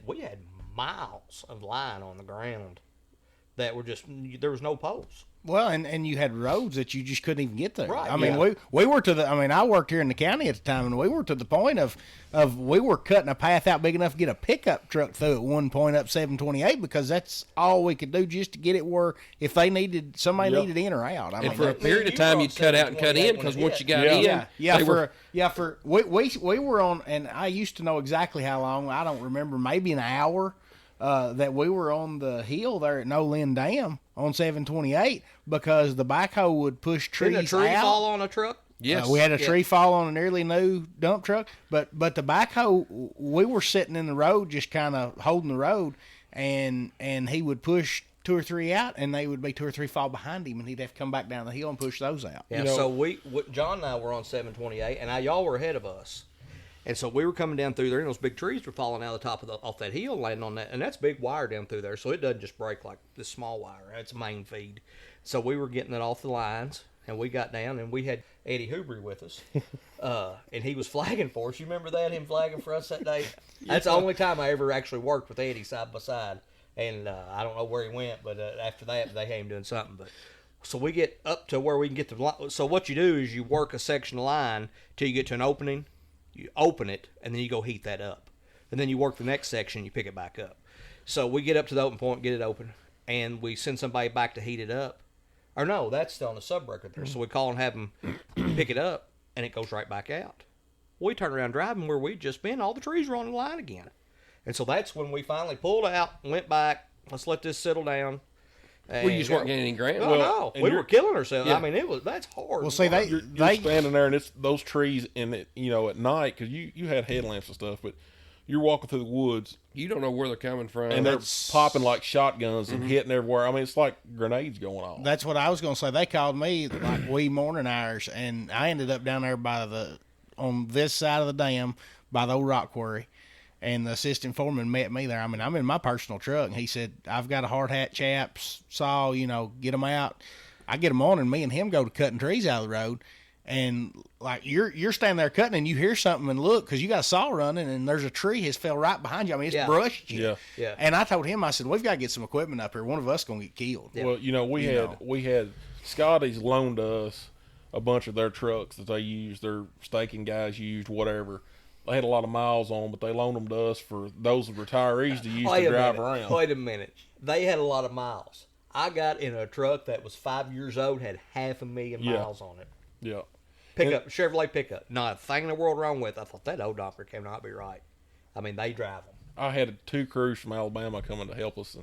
miles of line on the ground that were just, there was no poles. Well, and you had roads that you just couldn't even get there. Right, I mean, yeah. we were to the. I mean, I worked here in the county at the time, and we were to the point of we were cutting a path out big enough to get a pickup truck through at one point up 728 because that's all we could do just to get it where if they needed somebody needed in or out. I And mean, for a period of time, you'd cut out and cut in because once you got in, we were on, and I used to know exactly how long. I don't remember, maybe an hour. That we were on the hill there at No Lynn Dam on 728 because the backhoe would push trees Didn't a tree out. fall on a truck? yes, We had a tree fall on a nearly new dump truck, but the backhoe, we were sitting in the road, just kind of holding the road, and he would push 2 or 3 out, and they would be 2 or 3 fall behind him, and he'd have to come back down the hill and push those out. Yeah, so John and I were on 728, and y'all were ahead of us. And so we were coming down through there, and those big trees were falling out of the top of off that hill, landing on that. And that's big wire down through there, so it doesn't just break like this small wire. It's a main feed. So we were getting it off the lines, and we got down, and we had Eddie Hoobrey with us. And he was flagging for us. You remember that, him flagging for us that day? That's the only time I ever actually worked with Eddie side by side. And I don't know where he went, but after that, they had him doing something. But so we get up to where we can get the line. So what you do is you work a section of line till you get to an opening. You open it, and then you go heat that up. And then you work the next section, you pick it back up. So we get up to the open point, get it open, and we send somebody back to heat it up. Or no, that's still on the sub-record there. So we call and have them pick it up, and it goes right back out. We turn around driving where we'd just been. All the trees were on the line again. And so that's when we finally pulled out, went back, let's let this settle down. we just weren't getting any ground. No, we were killing ourselves. Yeah. I mean, that's hard. Well, see, You're standing there, and it's those trees, and it, at night because you had headlamps and stuff, but you're walking through the woods, You don't know where they're coming from. and they're popping like shotguns and hitting everywhere. I mean, it's like grenades going off. That's what I was going to say. They called me like wee morning hours, and I ended up down there on this side of the dam by the old rock quarry. And the assistant foreman met me there. I mean, I'm in my personal truck, and he said, I've got a hard hat chaps, saw, get them out. I get them on, and me and him go to cutting trees out of the road. And, like, you're standing there cutting, and you hear something and look, because you got a saw running, and there's a tree has fell right behind you. I mean, it's brushed you. Yeah. And I told him, I said, we've got to get some equipment up here. One of us going to get killed. Yeah. Well, we had Scotty's loaned us a bunch of their trucks that they used, their staking guys used, whatever. They had a lot of miles on, but they loaned them to us for those retirees to use to drive around. Wait a minute. They had a lot of miles. I got in a truck that was 5 years old, had 500,000 miles on it. Yeah. Chevrolet pickup. Not a thing in the world wrong with it. I thought that old doctor cannot be right. I mean, they drive them. I had 2 crews from Alabama coming to help us,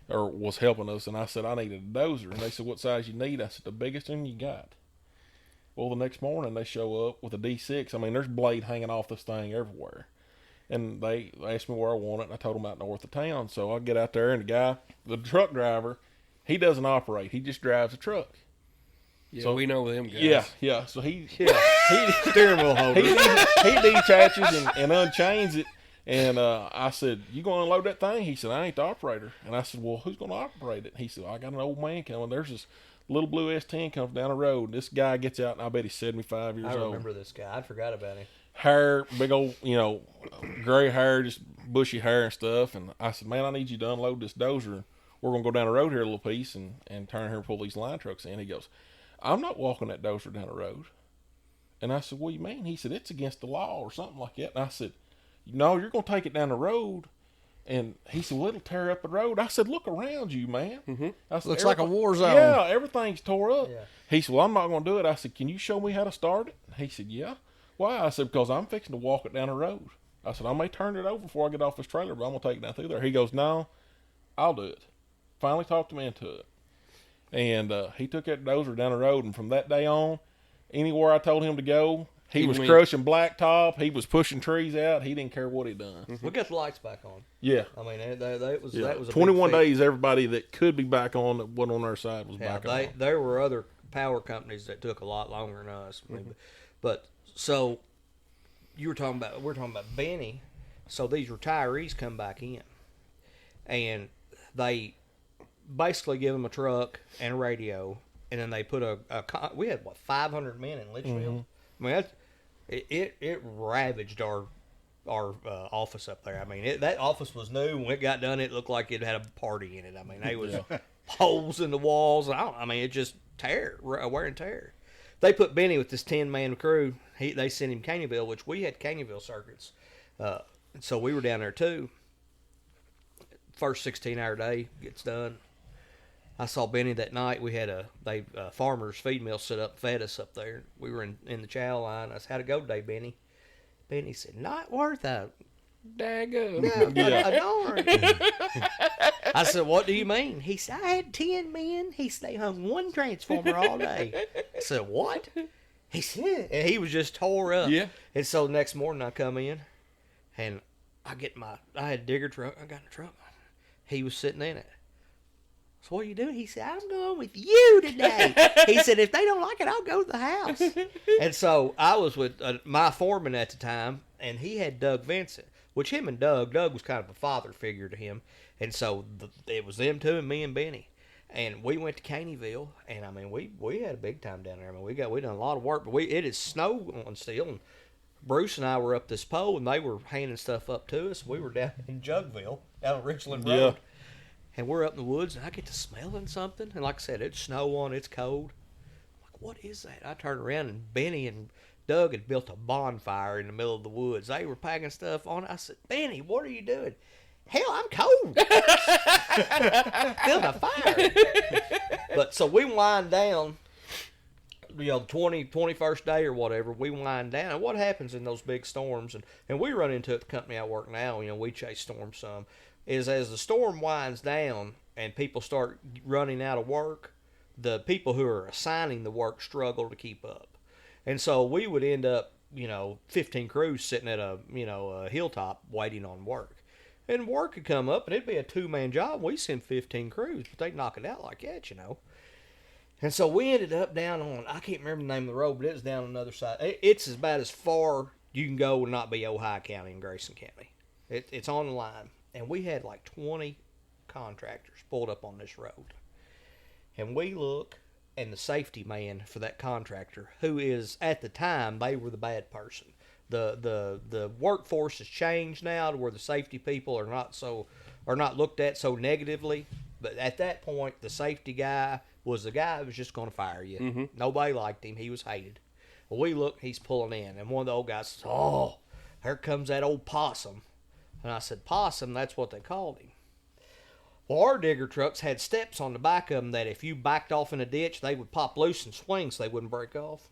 or was helping us, and I said I needed a dozer, and they said, what size you need? I said, the biggest one you got. Well, the next morning they show up with a D6. I mean, there's blade hanging off this thing everywhere. And they asked me where I want it, and I told them out north of town. So I get out there, and the truck driver, he doesn't operate. He just drives a truck. Yeah, So we know them guys. Yeah. So he Steering wheel holder. he detaches and unchains it. And I said, you going to unload that thing? He said, I ain't the operator. And I said, well, who's going to operate it? He said, I got an old man coming. There's this little blue S10 comes down the road. This guy gets out, and I bet he's 75 years old. I remember this guy. I forgot about him. Hair, big old, gray hair, just bushy hair and stuff. And I said, man, I need you to unload this dozer. We're going to go down the road here a little piece and turn here and pull these line trucks in. He goes, I'm not walking that dozer down the road. And I said, what do you mean? He said, it's against the law or something like that. And I said, no, you're going to take it down the road. And he said, well, it'll tear up the road. I said, look around you, man. Mm-hmm. I said, Looks like a war zone. Yeah, everything's tore up. Yeah. He said, well, I'm not going to do it. I said, can you show me how to start it? He said, yeah. Why? I said, because I'm fixing to walk it down the road. I said, I may turn it over before I get off this trailer, but I'm going to take it down through there. He goes, no, I'll do it. Finally talked him into it. And he took that dozer down the road, and from that day on, anywhere I told him to go, he was crushing blacktop. He was pushing trees out. He didn't care what he done. We got the lights back on. Yeah. I mean, that was a 21 big feat. days, everybody that could be back on that wasn't on our side was back on. There were other power companies that took a lot longer than us. But so we're talking about Benny. So these retirees come back in, and they basically give them a truck and a radio, and then they put we had 500 men in Litchfield. I mean, it ravaged our office up there. I mean, that office was new. When it got done, it looked like it had a party in it. I mean, holes in the walls. I mean, it just wear and tear. They put Benny with this 10-man crew. They sent him Caneyville, which we had Caneyville circuits. So we were down there too. First 16-hour day gets done. I saw Benny that night. We had a farmer's feed mill set up, fed us up there. We were in the chow line. I said, "How'd it go today, Benny?" Benny said, "Not worth a daggum. a darn." I said, "What do you mean?" He said, "I had 10 men. They hung one transformer all day." I said, "What?" He said, and he was just tore up. Yeah. And so the next morning I come in, and I had a digger truck. I got in the truck. He was sitting in it. So what are you doing? He said, "I'm going with you today." He said, "If they don't like it, I'll go to the house." And so I was with my foreman at the time, and he had Doug Vincent, which him and Doug was kind of a father figure to him. And so it was them two and me and Benny. And we went to Caneyville, and I mean, we had a big time down there. I mean, we done a lot of work, but it is snowing still. And Bruce and I were up this pole, and they were handing stuff up to us. We were down in Jugville, down on Richland Road. And we're up in the woods, and I get to smelling something. And like I said, it's snow on, it's cold. I'm like, what is that? I turned around, and Benny and Doug had built a bonfire in the middle of the woods. They were packing stuff on it. I said, "Benny, what are you doing?" "Hell, I'm cold." Building a fire. But so we wind down, 21st day or whatever, we wind down. And what happens in those big storms, and we run into it at the company I work now, we chase storms some, is as the storm winds down and people start running out of work, the people who are assigning the work struggle to keep up. And so we would end up, 15 crews sitting at a hilltop waiting on work. And work could come up and it'd be a 2-man job. We send 15 crews, but they'd knock it out like that, And so we ended up down on, I can't remember the name of the road, but it was down on the other side. It's about as far you can go and not be Ohio County and Grayson County. It's on the line. And we had like 20 contractors pulled up on this road. And we look, and the safety man for that contractor, who is, at the time, they were the bad person. The workforce has changed now to where the safety people are not looked at so negatively. But at that point, the safety guy was the guy who was just going to fire you. Mm-hmm. Nobody liked him. He was hated. Well, we look, he's pulling in, and one of the old guys says, "Oh, here comes that old possum." And I said, "Possum?" That's what they called him. Well, our digger trucks had steps on the back of them that if you backed off in a ditch, they would pop loose and swing so they wouldn't break off.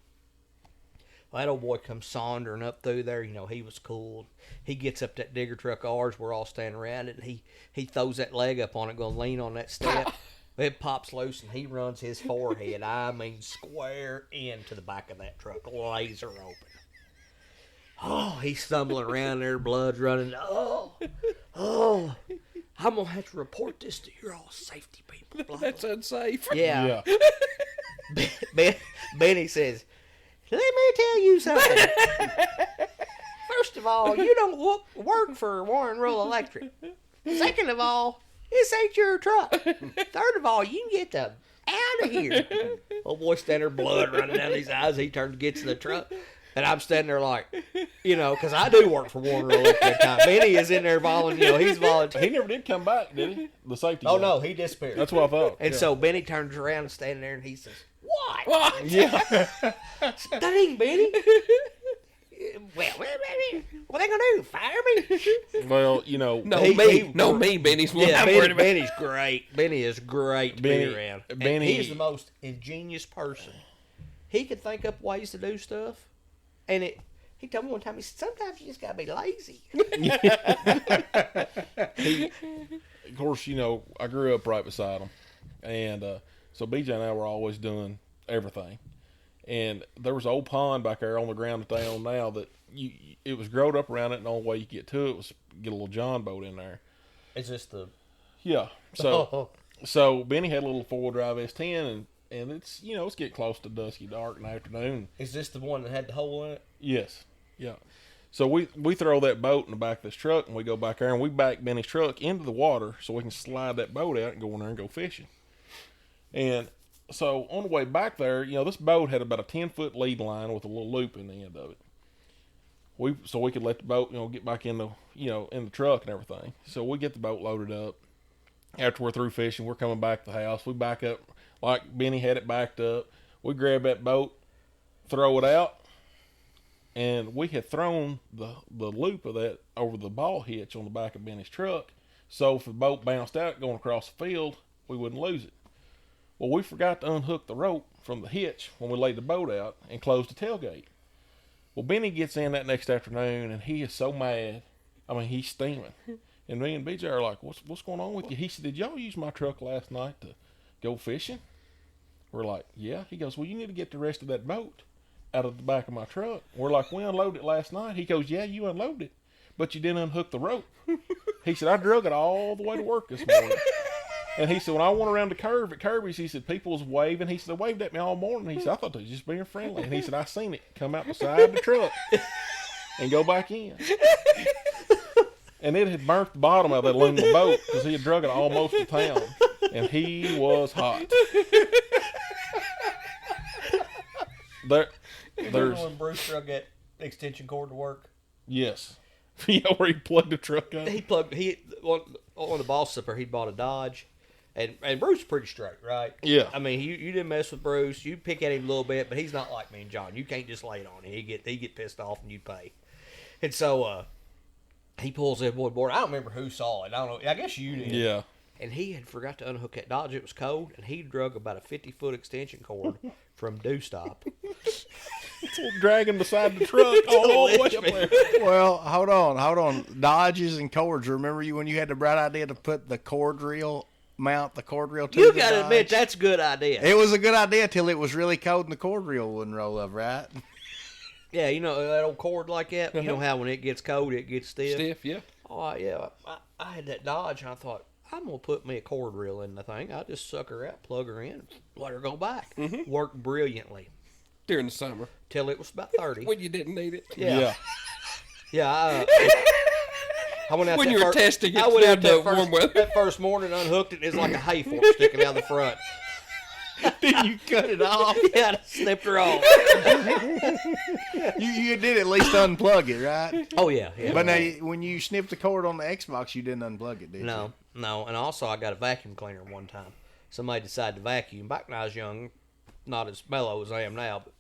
Well, that old boy comes sauntering up through there. He was cool. He gets up that digger truck of ours. We're all standing around it. And he throws that leg up on it, going to lean on that step. It pops loose, and he runs his forehead, square into the back of that truck, laser open. Oh, he's stumbling around there, blood's running. Oh, I'm going to have to report this to your all safety people. Blah, That's blah. unsafe. Yeah. Benny says, "Let me tell you something. First of all, you don't work for Warren Rural Electric. Second of all, this ain't your truck. Third of all, you can get the out of here." Old boy standing there, blood running down his eyes. He turns and gets in the truck. And I'm standing there like, because I do work for Warren Rural Electric at that time. Benny is in there volunteering. He's volunteering. He never did come back, did he? The safety Oh, guy. no, he disappeared. That's what I thought. And so Benny turns around and standing there, and he says, "What? What? Yeah. Dang, Benny. Well, what are they going to do? Fire me?" Well, No, me, Benny's one Yeah, I'm worried about. Benny's great. Benny is great to be around. And Benny- he's the most ingenious person. He could think up ways to do stuff, and he told me one time, he said, "Sometimes you just got to be lazy." Of course, I grew up right beside him. And so BJ and I were always doing everything. And there was an old pond back there on the ground that they own now that it was growed up around it, and the only way you could get to it was get a little John boat in there. Is this the... Yeah. So Benny had a little 4-wheel drive S10, and it's, it's getting close to dusky dark in the afternoon. Is this the one that had the hole in it? Yes. Yeah. So we throw that boat in the back of this truck, and we go back there, and we back Benny's truck into the water so we can slide that boat out and go in there and go fishing. And so on the way back there, this boat had about a 10-foot lead line with a little loop in the end of it. So we could let the boat, get back in the, in the truck and everything. So we get the boat loaded up, After we're through fishing, we're coming back to the house. We back up like Benny had it backed up. We grab that boat, throw it out, and we had thrown the loop of that over the ball hitch on the back of Benny's truck. So if the boat bounced out going across the field, we wouldn't lose it. Well, we forgot to unhook the rope from the hitch when we laid the boat out and closed the tailgate. Well, Benny gets in that next afternoon, and he is so mad. I mean, he's steaming. And me and BJ are like, what's going on with you? He said, did y'all use my truck last night to go fishing? We're like, yeah. He goes, well, you need to get the rest of that boat out of the back of my truck. We're like, we unloaded it last night. He goes, yeah, you unloaded it, but you didn't unhook the rope. He said, I drug it all the way to work this morning. And he said, when I went around the curve at Kirby's, he said, people was waving. He said, they waved at me all morning. He said, I thought they was just being friendly. And he said, I seen it come out the side of the truck and go back in. And it had burnt the bottom of that aluminum boat because he had drug it almost to town. And he was hot. There's when Bruce drug that extension cord to work. Yes. Yeah, where he plugged the truck up. On the boss slipper, he bought a Dodge. And Bruce is pretty straight, right? Yeah. I mean, you didn't mess with Bruce. You pick at him a little bit, but he's not like me and John. You can't just lay it on him. He get pissed off and you pay. And so he pulls that board. I don't remember who saw it. I don't know. I guess you did. Yeah. And he had forgot to unhook that Dodge. It was cold, and he drug about a 50-foot extension cord from Dew Stop. Dragging beside the truck all the way up there. Well, hold on. Dodges and cords. Remember you when you had the bright idea to put the cord reel, mount the cord reel to You the got to Dodge? admit, that's a good idea. It was a good idea till it was really cold and the cord reel wouldn't roll up, right? Yeah, you know that old cord like that? You know how when it gets cold, it gets stiff? Stiff, yeah. Oh, yeah. I had that Dodge, and I thought, I'm going to put me a cord reel in the thing. I'll just suck her out, plug her in, let her go back. Mm-hmm. Worked brilliantly. During the summer. Till it was about 30. When you didn't need it. Yeah. Yeah. I went out When that you were first, testing it I went down out to that warm first, weather. that first morning, unhooked it. It's like a hay fork sticking out the front. Did you cut it off? Yeah, I snipped her off. You did at least unplug it, right? Oh, yeah. But now, when you snipped the cord on the Xbox, you didn't unplug it, did you? No. And also, I got a vacuum cleaner one time. Somebody decided to vacuum. Back when I was young, not as mellow as I am now, but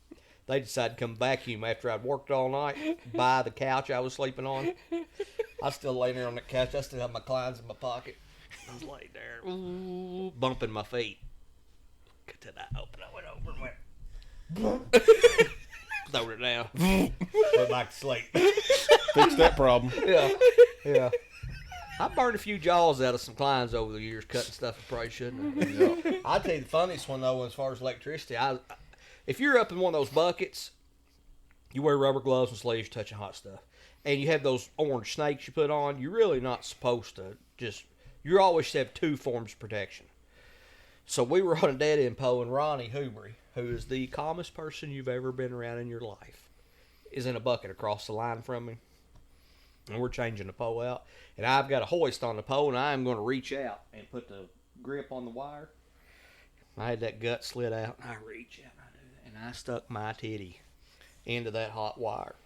they decided to come vacuum after I'd worked all night, buy the couch I was sleeping on. I was still laying there on that couch. I still had my clients in my pocket. I was laying there, bumping my feet. Till I opened, I went over and went, throwed it down, went back to sleep. Fix that problem. Yeah. I burned a few jaws out of some clients over the years cutting stuff I probably shouldn't have. Yeah. I'll tell you the funniest one, though, as far as electricity. If you're up in one of those buckets, you wear rubber gloves and sleeves touching hot stuff, and you have those orange snakes you put on, you're really not supposed to you always should have two forms of protection. So we were on a dead end pole, and Ronnie Hoobery, who is the calmest person you've ever been around in your life, is in a bucket across the line from me. And we're changing the pole out. And I've got a hoist on the pole, and I am going to reach out and put the grip on the wire. I had that gut slid out, and I reach out, and I do that, and I stuck my titty into that hot wire.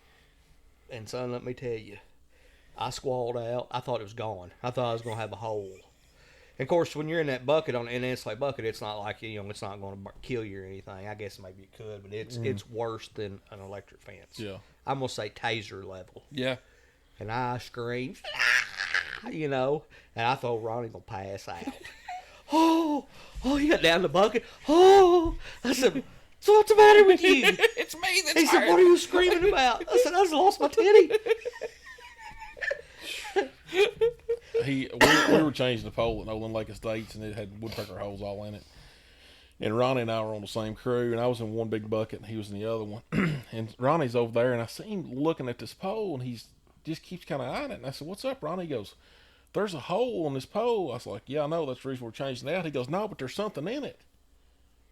And son, let me tell you, I squalled out. I thought it was gone. I thought I was going to have a hole. And of course, when you're in that bucket, in an insulated bucket, it's not like, it's not going to kill you or anything. I guess maybe it could, but it's worse than an electric fence. Yeah. I'm going to say taser level. Yeah. And I screamed, and I thought Ronnie going to pass out. Oh, he got down the bucket. Oh, I said, so what's the matter with you? It's me that's He said, what are you screaming about? I said, I just lost my titty. We were changing the pole at Nolan Lake Estates, and it had woodpecker holes all in it. And Ronnie and I were on the same crew, and I was in one big bucket, and he was in the other one. And Ronnie's over there, and I see him looking at this pole, and he's just keeps kind of eyeing it. And I said, what's up, Ronnie? He goes, there's a hole on this pole. I was like, yeah, I know. That's the reason we're changing it out. He goes, no, but there's something in it.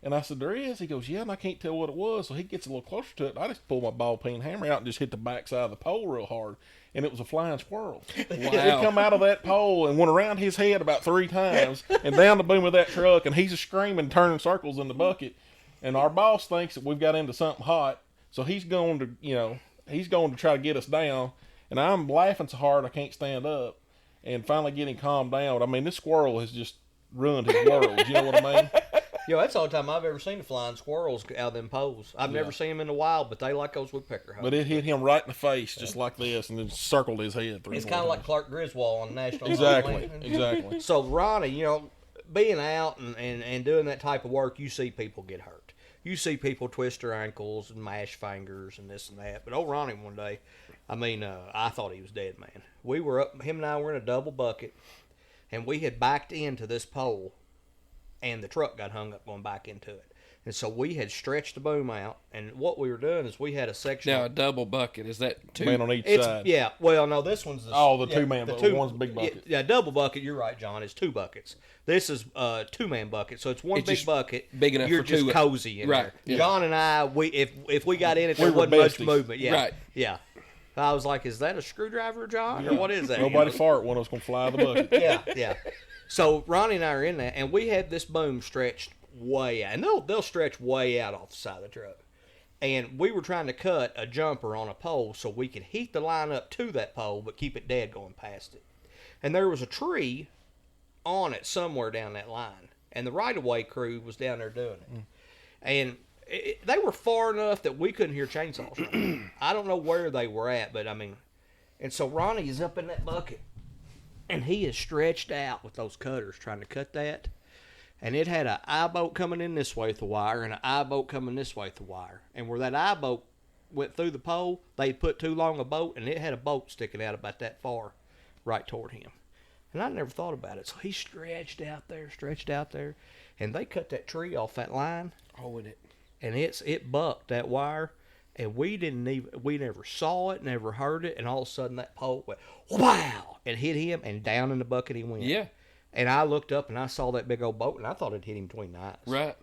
And I said, there is? He goes, yeah, and I can't tell what it was. So he gets a little closer to it. I just pulled my ball peen hammer out and just hit the backside of the pole real hard. And it was a flying squirrel. Wow. It come out of that pole and went around his head about 3 times and down the boom of that truck. And he's screaming, turning circles in the bucket. And our boss thinks that we've got into something hot. So he's going to try to get us down. And I'm laughing so hard I can't stand up. And finally getting calmed down. I mean, this squirrel has just ruined his world. You know what I mean? Yo, that's the only time I've ever seen the flying squirrels out of them poles. I've never seen them in the wild, but they like those woodpecker hunts. But it hit him right in the face, just like this, and then circled his head. It's kind of like Clark Griswold on National Exactly, Lampoon. exactly. So, Ronnie, you know, being out and doing that type of work, you see people get hurt. You see people twist their ankles and mash fingers and this and that. But old Ronnie one day, I mean, I thought he was dead, man. We were up, him and I were in a double bucket, and we had backed into this pole, and the truck got hung up going back into it. And so we had stretched the boom out, and what we were doing is we had a section. Now, a double bucket, is that two? Man on each side. Yeah, well, no, this one's the two-man bucket. One's a big bucket. Yeah, double bucket, you're right, John. It's 2 buckets. This is a 2-man bucket, so it's one It's big just bucket. big enough you're for just two. cozy in Right, there. yeah. John and I, if we got in it, there We were wasn't much besties. movement. Yeah, Right. yeah. I was like, is that a screwdriver, John, or what is that? Nobody fart when it was going to fly the bucket. Yeah, yeah. So Ronnie and I are in there, and we had this boom stretched way out, and they'll stretch way out off the side of the truck. And we were trying to cut a jumper on a pole so we could heat the line up to that pole, but keep it dead going past it. And there was a tree on it somewhere down that line, and the right-of-way crew was down there doing it. And they were far enough that we couldn't hear chainsaws running. I don't know where they were at, but I mean, and so Ronnie is up in that bucket, and he is stretched out with those cutters trying to cut that. And it had an eye bolt coming in this way with the wire and an eye bolt coming this way with the wire. And where that eye bolt went through the pole, they put too long a bolt, and it had a bolt sticking out about that far right toward him. And I never thought about it. So he stretched out there, and they cut that tree off that line. Oh, and it bucked that wire, and we never saw it, never heard it, and all of a sudden that pole went wow and hit him, and down in the bucket he went. Yeah. And I looked up and I saw that big old boat, and I thought it hit him between the eyes. Right.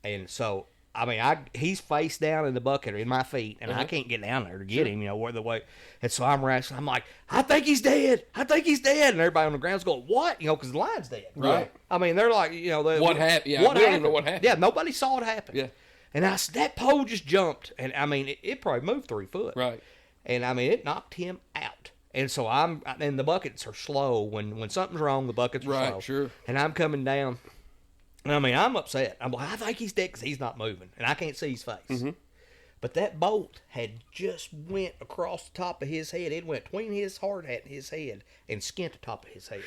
And so, I mean, he's face down in the bucket or in my feet, and I can't get down there to get him, you know, where the way. And so I'm wrestling. I'm like, I think he's dead. And everybody on the ground's going, what? You know, because the line's dead. Right. I mean, they're like, you know, What happened? Yeah, we don't even know what happened. Yeah, nobody saw it happen. Yeah. And that pole just jumped, and I mean, it probably moved 3 foot. Right. And I mean, it knocked him out. And so and the buckets are slow. When something's wrong, the buckets are slow. Right, sure. And I'm coming down, and I mean, I'm upset. I'm like, I think he's dead because he's not moving, and I can't see his face. Mm-hmm. But that bolt had just went across the top of his head. It went between his hard hat and his head and skinned the top of his head.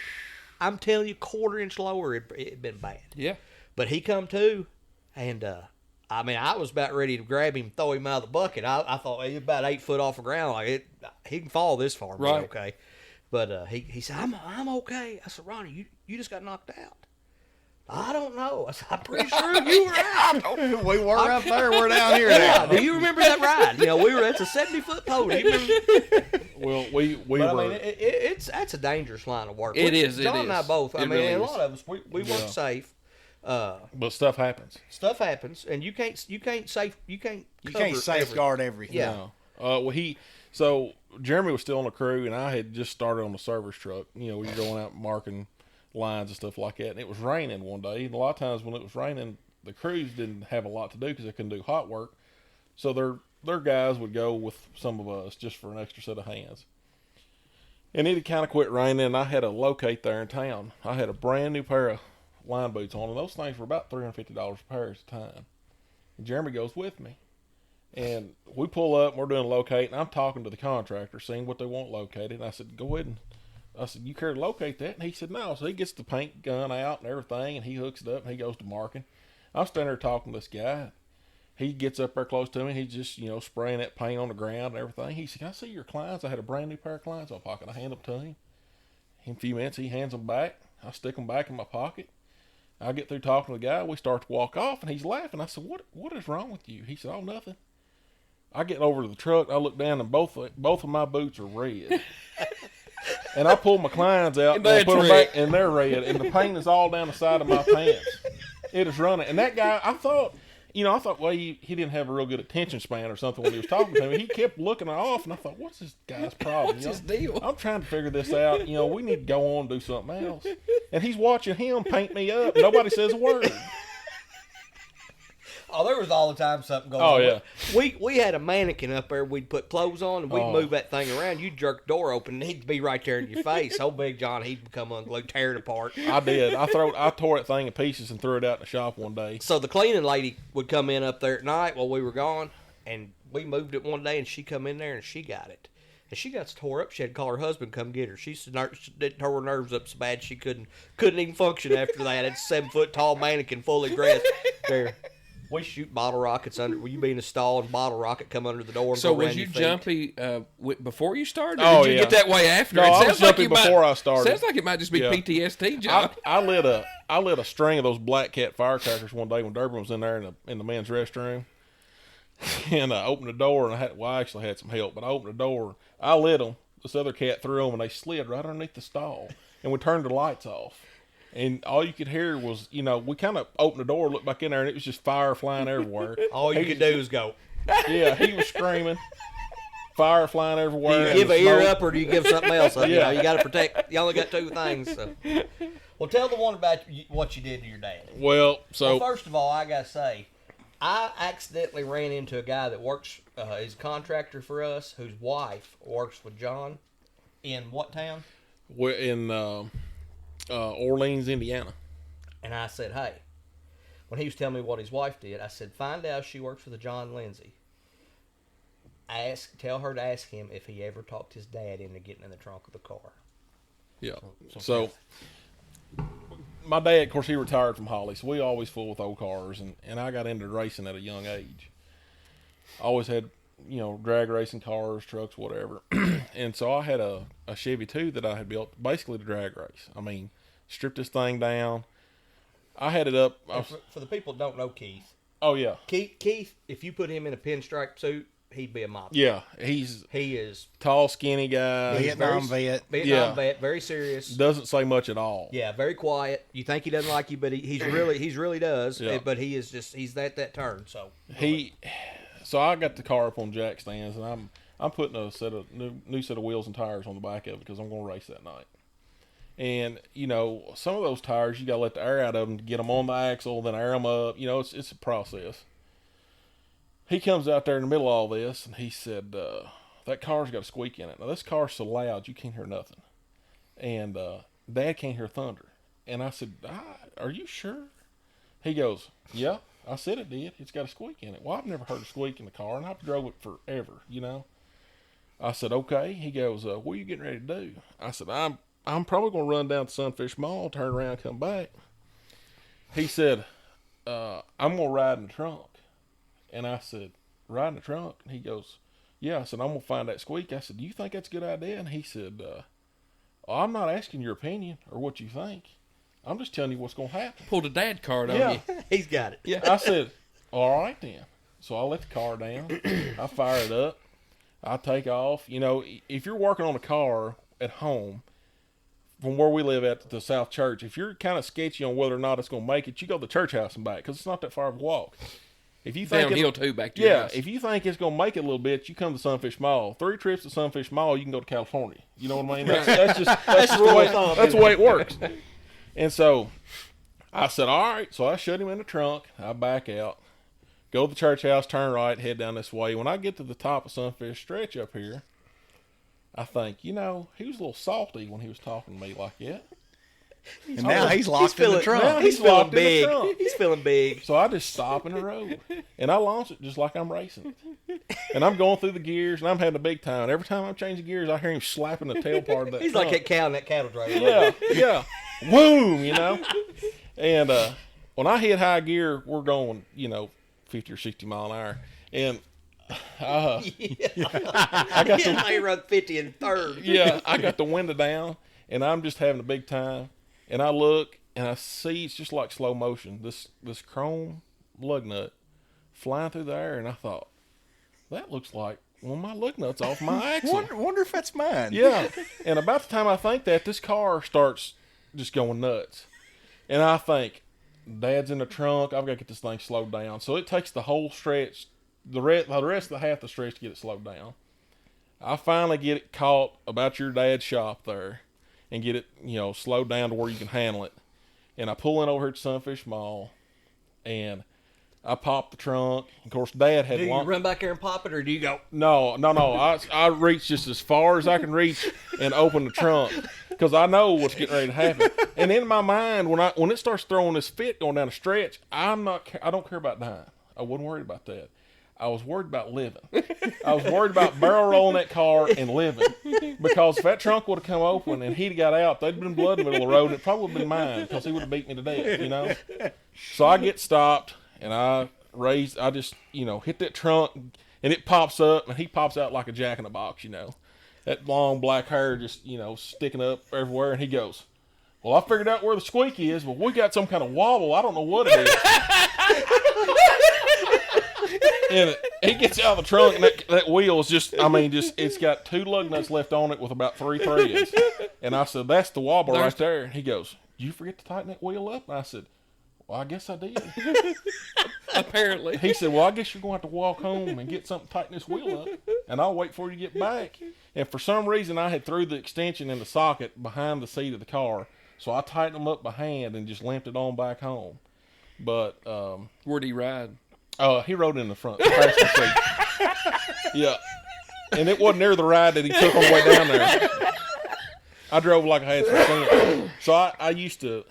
I'm telling you, 1/4 inch lower, it'd been bad. Yeah. But he come to, and I mean, I was about ready to grab him and throw him out of the bucket. I thought he was about 8 foot off the ground. Like he can fall this far. Right. Okay. But he said, I'm okay. I said, Ronnie, you just got knocked out. I don't know. I said, I'm pretty sure you were out. We were up there. We're down here Yeah. now. Do you remember that ride? You know, that's a 70-foot pole. Do you remember? Well, we But, were. I mean, that's a dangerous line of work. It is. John and I both. I It mean, really a is. lot of us, we weren't safe. But stuff happens. Stuff happens, and you can't cover safeguard everything. Yeah. No. So Jeremy was still on the crew, and I had just started on the service truck. You know, we were going out marking lines and stuff like that, and it was raining one day. And a lot of times when it was raining, the crews didn't have a lot to do because they couldn't do hot work. So their guys would go with some of us just for an extra set of hands. And it had kind of quit raining, and I had a locate there in town. I had a brand new pair of line boots on, and those things were about $350 a pair at the time. And Jeremy goes with me. And we pull up, and we're doing locate, and I'm talking to the contractor, seeing what they want located. And I said, go ahead and, I said, you care to locate that? And he said, no. So he gets the paint gun out and everything, and he hooks it up, and he goes to marking. I'm standing there talking to this guy. He gets up there close to me, and he's just, you know, spraying that paint on the ground and everything. He said, can I see your clients? I had a brand new pair of clients in my pocket. I hand them to him. In a few minutes, he hands them back. I stick them back in my pocket. I get through talking to the guy. We start to walk off, and he's laughing. I said, what is wrong with you? He said, oh, nothing. I get over to the truck. I look down, and both of my boots are red. And I pull my clients out, and I put them back, and they're red. And the paint is all down the side of my pants. It is running. And that guy, I thought, well, he didn't have a real good attention span or something when he was talking to me. He kept looking off, and I thought, what's this guy's problem? What's his deal? I'm trying to figure this out. You know, we need to go on and do something else. And he's watching him paint me up. Nobody says a word. Oh, there was all the time something going Oh, on. yeah. We had a mannequin up there. We'd put clothes on, and we'd move that thing around. You'd jerk the door open, and he'd be right there in your face. Old Big John, he'd become unglued, tear it apart. I did. I tore that thing in pieces and threw it out in the shop one day. So the cleaning lady would come in up there at night while we were gone, and we moved it one day, and she come in there, and she got it. And she got tore up. She had to call her husband come get her. She tore her nerves up so bad she couldn't even function after that. It's a 7-foot tall mannequin fully dressed. There, we shoot bottle rockets under. Will you be in a stall and bottle rocket come under the door? And So go around was you your feet? jumpy before you started? Or Oh, did you yeah. get that way after? No, It I was sounds like jumping it might- before I started. Sounds like it might just be Yeah. PTSD, John. I lit a string of those black cat firecrackers one day when Durbin was in there in the men's restroom, and I opened the door and I actually had some help, but I opened the door, I lit them. This other cat threw them and they slid right underneath the stall, and we turned the lights off, and all you could hear was we kind of opened the door, looked back in there, and it was just fire flying everywhere. All you could do is go. Yeah, he was screaming, fire flying Do everywhere. you and give the an ear smoke. up or do you give something else up? Yeah. You got to protect. You only got two things. So. Well, tell the one about what you did to your dad. Well, so Well, first of all, I got to say, I accidentally ran into a guy that works, is a contractor for us, whose wife works with John in what town? we're in Orleans, Indiana. And I said, hey, when he was telling me what his wife did, I said, find out if she works for the John Lindsey. Tell her to ask him if he ever talked his dad into getting in the trunk of the car. Yeah. So my dad, of course, he retired from Holly, so we always fool with old cars, and I got into racing at a young age. I always had, drag racing cars, trucks, whatever. And so I had a Chevy 2 that I had built basically to drag race. I mean, stripped this thing down. I had it up. For the people that don't know Keith, Oh, yeah. Keith, if you put him in a pinstripe suit, he'd be a mobster. Yeah. He is Tall, skinny guy. Vietnam vet. Vietnam vet, very serious. Doesn't say much at all. Yeah, very quiet. You think he doesn't like you, but he's really does. Yeah. But he's that turn. So So I got the car up on jack stands, and I'm putting a new set of wheels and tires on the back of it because I'm going to race that night. And some of those tires you got to let the air out of them to get them on the axle, then air them up. It's a process. He comes out there in the middle of all this, and he said, "That car's got a squeak in it. Now this car's so loud you can't hear nothing, and Dad can't hear thunder." And I said, "Are you sure?" He goes, "Yeah." I said it did. It's got a squeak in it. Well, I've never heard a squeak in the car, and I've drove it forever, I said, okay. He goes, what are you getting ready to do? I said, I'm probably going to run down to Sunfish Mall, turn around, come back. He said, I'm going to ride in the trunk. And I said, ride in the trunk? And he goes, yeah. I said, I'm going to find that squeak. I said, do you think that's a good idea? And he said, I'm not asking your opinion or what you think. I'm just telling you what's going to happen. Pulled a dad card on Yeah. you. he's got it. Yeah. I said, all right then. So I let the car down. I fire it up. I take off. If you're working on a car at home, from where we live at the South Church, if you're kind of sketchy on whether or not it's going to make it, you go to the church house and back because it's not that far of a walk. If you think Downhill too, back to your house. if you think it's going to make it a little bit, you come to Sunfish Mall. 3 trips to Sunfish Mall, you can go to California. You know what I mean? That's just the way it works. And so I said, all right. So I shut him in the trunk. I back out, go to the church house, turn right, head down this way. When I get to the top of Sunfish Stretch up here, I think, he was a little salty when he was talking to me like that. And now he's locked in the trunk. Now He's he's feeling locked in the big. trunk. He's feeling big. So I just stop in the road, and I launch it just like I'm racing it. And I'm going through the gears, and I'm having a big time. And every time I'm changing gears, I hear him slapping the tail part of that He's trunk. like that cow in that cattle trailer. Yeah. Boom, And when I hit high gear, we're going, 50 or 60 mile an hour. And I got Yeah, I run 50 in third. I got the window down, and I'm just having a big time. And I look, and I see it's just like slow motion. This chrome lug nut flying through the air, and I thought, that looks like one of my lug nuts off my axle. Wonder if that's mine. Yeah. And about the time I think that, this car starts just going nuts. And I think, Dad's in the trunk. I've got to get this thing slowed down. So it takes the whole stretch, the rest of the half the stretch to get it slowed down. I finally get it caught about your dad's shop there and get it, slowed down to where you can handle it. And I pull in over here to Sunfish Mall, and I popped the trunk. Of course, Dad had Do you long. run back there and pop it, or do you go? No. I reach just as far as I can reach and open the trunk because I know what's getting ready to happen. And in my mind, when it starts throwing this fit going down the stretch, I don't care about dying. I wasn't worried about that. I was worried about living. I was worried about barrel rolling that car and living. Because if that trunk would have come open and he'd got out, there'd been blood in the middle of the road, and it probably would have been mine because he would have beat me to death, you know? So I get stopped, and I just, hit that trunk, and it pops up, and he pops out like a jack-in-the-box, you know? That long black hair just, sticking up everywhere, and he goes, well, I figured out where the squeaky is, but we got some kind of wobble. I don't know what it is. And he gets out of the trunk, and that wheel is just, it's got 2 lug nuts left on it with about 3 threads. And I said, that's the wobble right there. And he goes, you forget to tighten that wheel up? And I said, well, I guess I did. Apparently. He said, well, I guess you're going to have to walk home and get something to tighten this wheel up, and I'll wait for you to get back. And for some reason, I had threw the extension in the socket behind the seat of the car, so I tightened them up by hand and just limped it on back home. But where'd he ride? He rode in the front, the passenger seat. Yeah. And it wasn't near the ride that he took on the way down there. I drove like I had some sense. So I used to,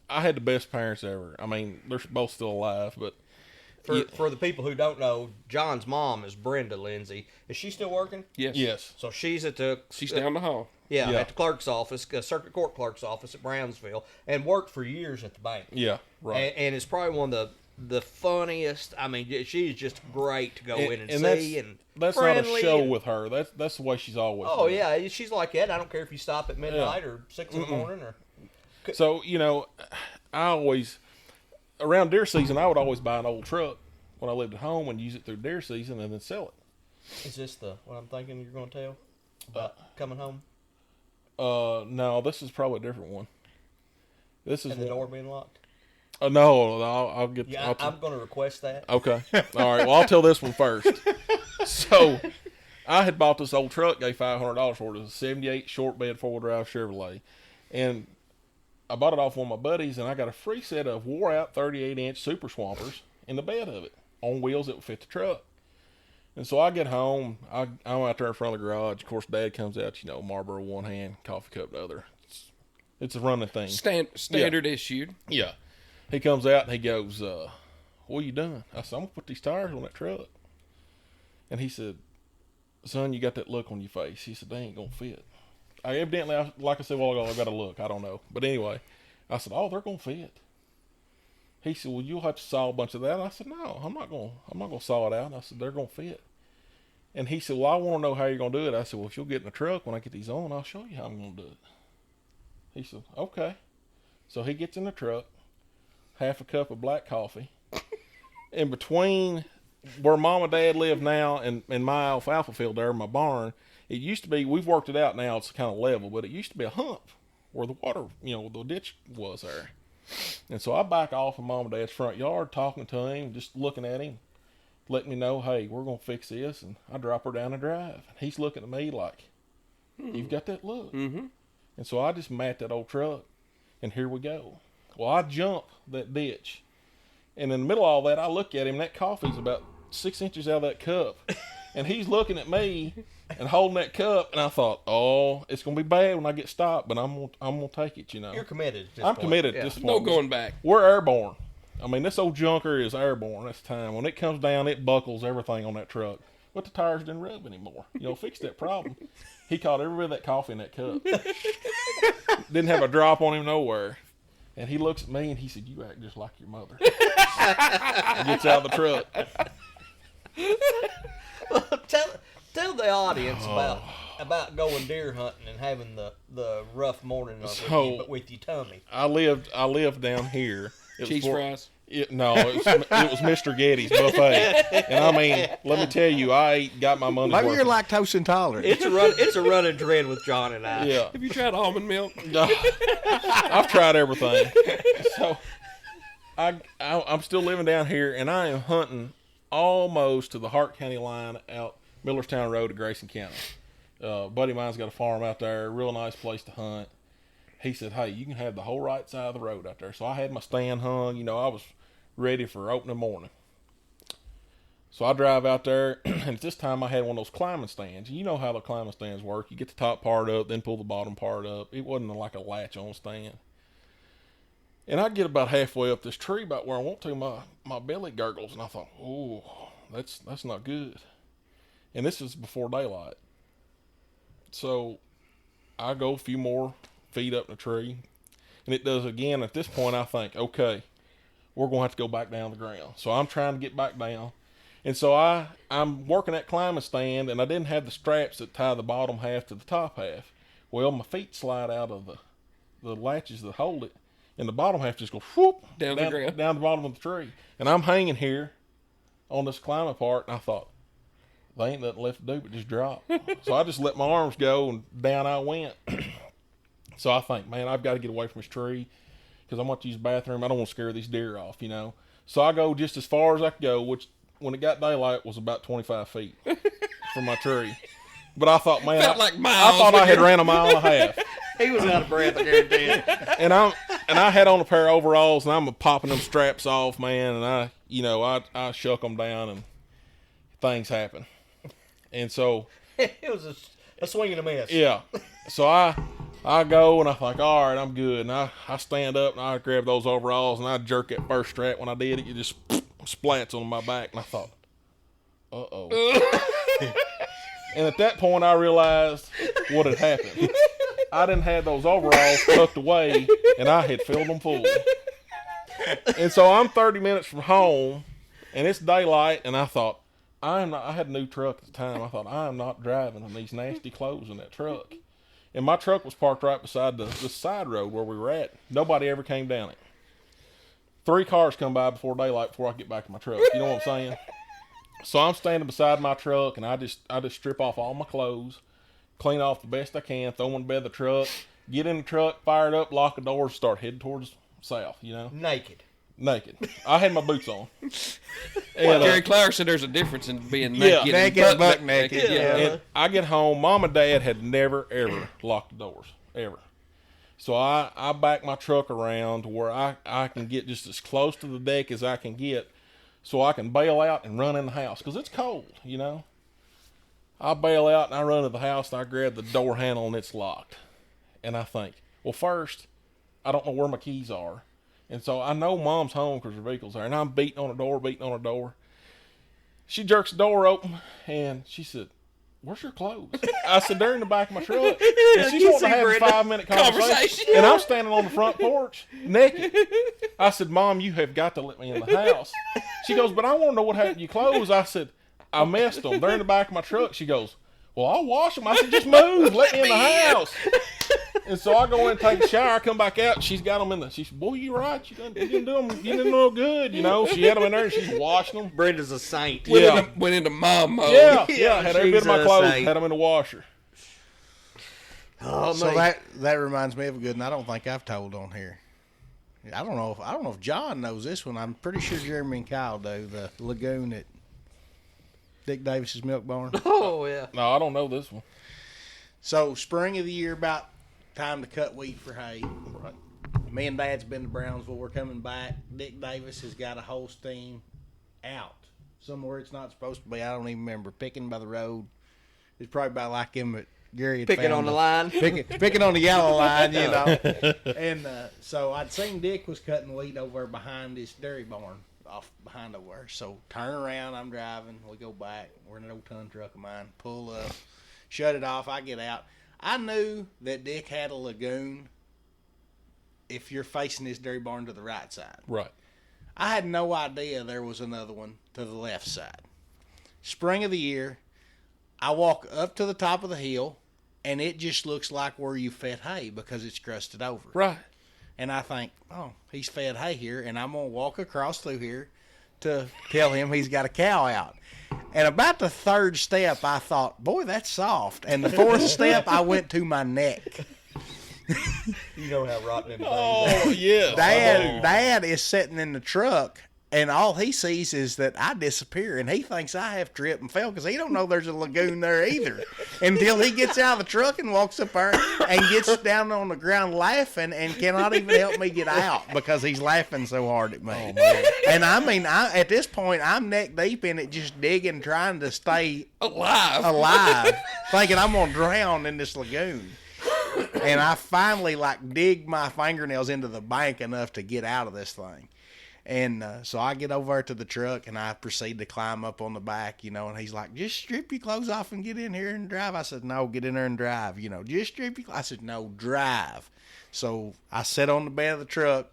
I had the best parents ever. I mean, they're both still alive, but. For the people who don't know, John's mom is Brenda Lindsey. Is she still working? Yes. Yes. So she's down the hall. Yeah, Yeah. at the clerk's office, circuit court clerk's office at Brownsville, and worked for years at the bank. Yeah, right. And it's probably one of the funniest. I mean, she's just great to go in and see, and that's not a friendly show and- with her. That's the way she's always Oh been. yeah, she's like that. I don't care if you stop at midnight or 6 in the morning or. So, I always, around deer season, I would always buy an old truck when I lived at home and use it through deer season and then sell it. Is this what I'm thinking you're going to tell about coming home No, this is probably a different one. This is and the door being locked? No, I'll get. Yeah, I'm going to request that. Okay. All right. Well, I'll tell this one first. So, I had bought this old truck, gave $500 for it. It was a '78 short bed 4-wheel drive Chevrolet, and I bought it off one of my buddies, and I got a free set of wore out 38-inch Super Swampers in the bed of it on wheels that would fit the truck. And so I get home, I'm out there in front of the garage. Of course, Dad comes out, Marlboro one hand, coffee cup the other. It's a running thing. Standard issued. Yeah. He comes out and he goes, what are you doing? I said, I'm going to put these tires on that truck. And he said, son, you got that look on your face. He said, they ain't going to fit. Like I said a while ago, I got to look. I don't know. But anyway, I said, oh, they're going to fit. He said, well, you'll have to saw a bunch of that. And I said, no, I'm not going to saw it out. And I said, they're going to fit. And he said, well, I want to know how you're going to do it. I said, well, if you'll get in the truck when I get these on, I'll show you how I'm going to do it. He said, okay. So he gets in the truck, half a cup of black coffee. In between where Mom and Dad live now and my alfalfa field there, my barn, it used to be, we've worked it out now, it's kind of level, but it used to be a hump where the water, the ditch was there. And so I back off in Mom and Dad's front yard, talking to him, just looking at him, letting me know, hey, we're going to fix this. And I drop her down the drive. And he's looking at me like, you've got that look. Mm-hmm. And so I just mat that old truck, and here we go. Well, I jump that ditch. And in the middle of all that, I look at him, and that coffee's about 6 inches out of that cup. And he's looking at me and holding that cup, and I thought, oh, it's going to be bad when I get stopped, but I'm gonna take it, You're committed at this I'm point. committed Yeah. at this point. No going back. We're airborne. I mean, this old junker is airborne. That's time. When it comes down, it buckles everything on that truck. But the tires didn't rub anymore. Fix that problem. He caught every bit of that coffee in that cup. Didn't have a drop on him nowhere. And he looks at me and he said, you act just like your mother. He gets out of the truck. Tell the audience about going deer hunting and having the rough morning with your tummy. I lived down here. Cheese fries. It was Mr. Getty's buffet. And I mean, let me tell you, I got my money's Maybe worth. you're lactose intolerant. It's a running trend with John and I. Yeah. Have you tried almond milk? I've tried everything. So I'm still living down here, and I am hunting almost to the Hart County line out Millerstown Road to Grayson County. Buddy of mine's got a farm out there, real nice place to hunt. He said, hey, you can have the whole right side of the road out there. So I had my stand hung. I was ready for opening morning. So I drive out there, and at this time I had one of those climbing stands. You know how the climbing stands work. You get the top part up, then pull the bottom part up. It wasn't like a latch-on stand. And I get about halfway up this tree, about where I want to, my belly gurgles, and I thought, oh, that's not good. And this is before daylight. So I go a few more feet up the tree, and it does again. At this point, I think, okay, we're going to have to go back down the ground. So I'm trying to get back down. And so I'm working that climbing stand, and I didn't have the straps that tie the bottom half to the top half. Well, my feet slide out of the latches that hold it, and the bottom half just goes whoop down the ground, down the bottom of the tree. And I'm hanging here on this climbing part, and I thought, there ain't nothing left to do but just drop. So I just let my arms go, and down I went. So I think, man, I've got to get away from this tree because I want to use the bathroom. I don't want to scare these deer off, you know. So I go just as far as I could go, which when it got daylight was about 25 feet from my tree. But I thought, man, Felt like miles, I thought I had ran a mile and a half. He was out of breath, I guarantee it. And I had on a pair of overalls, and I'm popping them straps off, man, and I shuck them down, and things happen. And so It was a swing and a miss. yeah, so I go, and I think, all right, I'm good. And I stand up, and I grab those overalls, and I jerk that first strap. When I did it, it just splats on my back, and I thought, uh-oh. And at that point, I realized what had happened. I didn't have those overalls tucked away, and I had filled them full. And so I'm 30 minutes from home, and it's daylight, and I thought, I had a new truck at the time. I thought, I am not driving in these nasty clothes in that truck. And my truck was parked right beside the side road where we were at. Nobody ever came down it. 3 cars come by before daylight before I get back to my truck. You know what I'm saying? So I'm standing beside my truck, and I just strip off all my clothes, clean off the best I can, throw them in the bed of the truck, get in the truck, fire it up, lock the doors, start heading towards south, you know? Naked. I had my boots on. And, Gary Clark said there's a difference in being naked, naked and buck naked. Yeah. And I get home, Mom and Dad had never, ever locked the doors, ever. So I back my truck around to where I can get just as close to the deck as I can get so I can bail out and run in the house because it's cold, you know. I bail out and I run to the house and I grab the door handle and it's locked. And I think, well, first, I don't know where my keys are. And so I know Mom's home because her vehicle's there. And I'm beating on her door. She jerks the door open and she said, where's your clothes? I said, they're in the back of my truck. And she's wanting to have a 5-minute conversation. And I'm standing on the front porch naked. I said, Mom, you have got to let me in the house. She goes, but I want to know what happened to your clothes. I said, I messed them. They're in the back of my truck. She goes, well, I'll wash them. I said, just move. Let me in the house. And so I go in and take a shower. I come back out. And she's got them in the. She said, boy, you right. You didn't do them. You didn't know good. You know, she had them in there and she's washing them. Brenda's a saint. Went into mom mode. Yeah. Had every bit of my clothes. Had them in the washer. Oh, So that reminds me of a good one I don't think I've told on here. I don't know if John knows this one. I'm pretty sure Jeremy and Kyle do. The lagoon at Dick Davis's milk barn. Oh, yeah. No, I don't know this one. So spring of the year, about time to cut wheat for hay. Right. Me and Dad's been to Brownsville. We're coming back. Dick Davis has got a whole team out somewhere it's not supposed to be. I don't even remember. Picking by the road. It's probably about like him at Gary had Picking found on the him. line. Picking on the yellow line, you know. And so I'd seen Dick was cutting wheat over behind his dairy barn, off behind over there. So turn around, I'm driving. We go back. We're in an old ton truck of mine. Pull up, shut it off. I get out. I knew that Dick had a lagoon if you're facing his dairy barn to the right side. Right. I had no idea there was another one to the left side. Spring of the year, I walk up to the top of the hill, and it just looks like where you fed hay because it's crusted over. Right. And I think, oh, he's fed hay here, and I'm going to walk across through here to tell him he's got a cow out. And about the 3rd step, I thought, boy, that's soft. And the 4th step, I went to my neck. You know how rotten them things Oh, yeah. Dad is sitting in the truck, And all he sees is that I disappear, and he thinks I have tripped and fell because he don't know there's a lagoon there either. Until he gets out of the truck and walks up there and gets down on the ground laughing and cannot even help me get out because he's laughing so hard at me. And I mean, at this point, I'm neck deep in it, just digging, trying to stay alive, thinking I'm gonna drown in this lagoon. And I finally dig my fingernails into the bank enough to get out of this thing. And so I get over to the truck and I proceed to climb up on the back, and he's like, just strip your clothes off and get in here and drive. I said, no, get in there and drive, just strip your clothes. I said, no, drive. So I sit on the bed of the truck.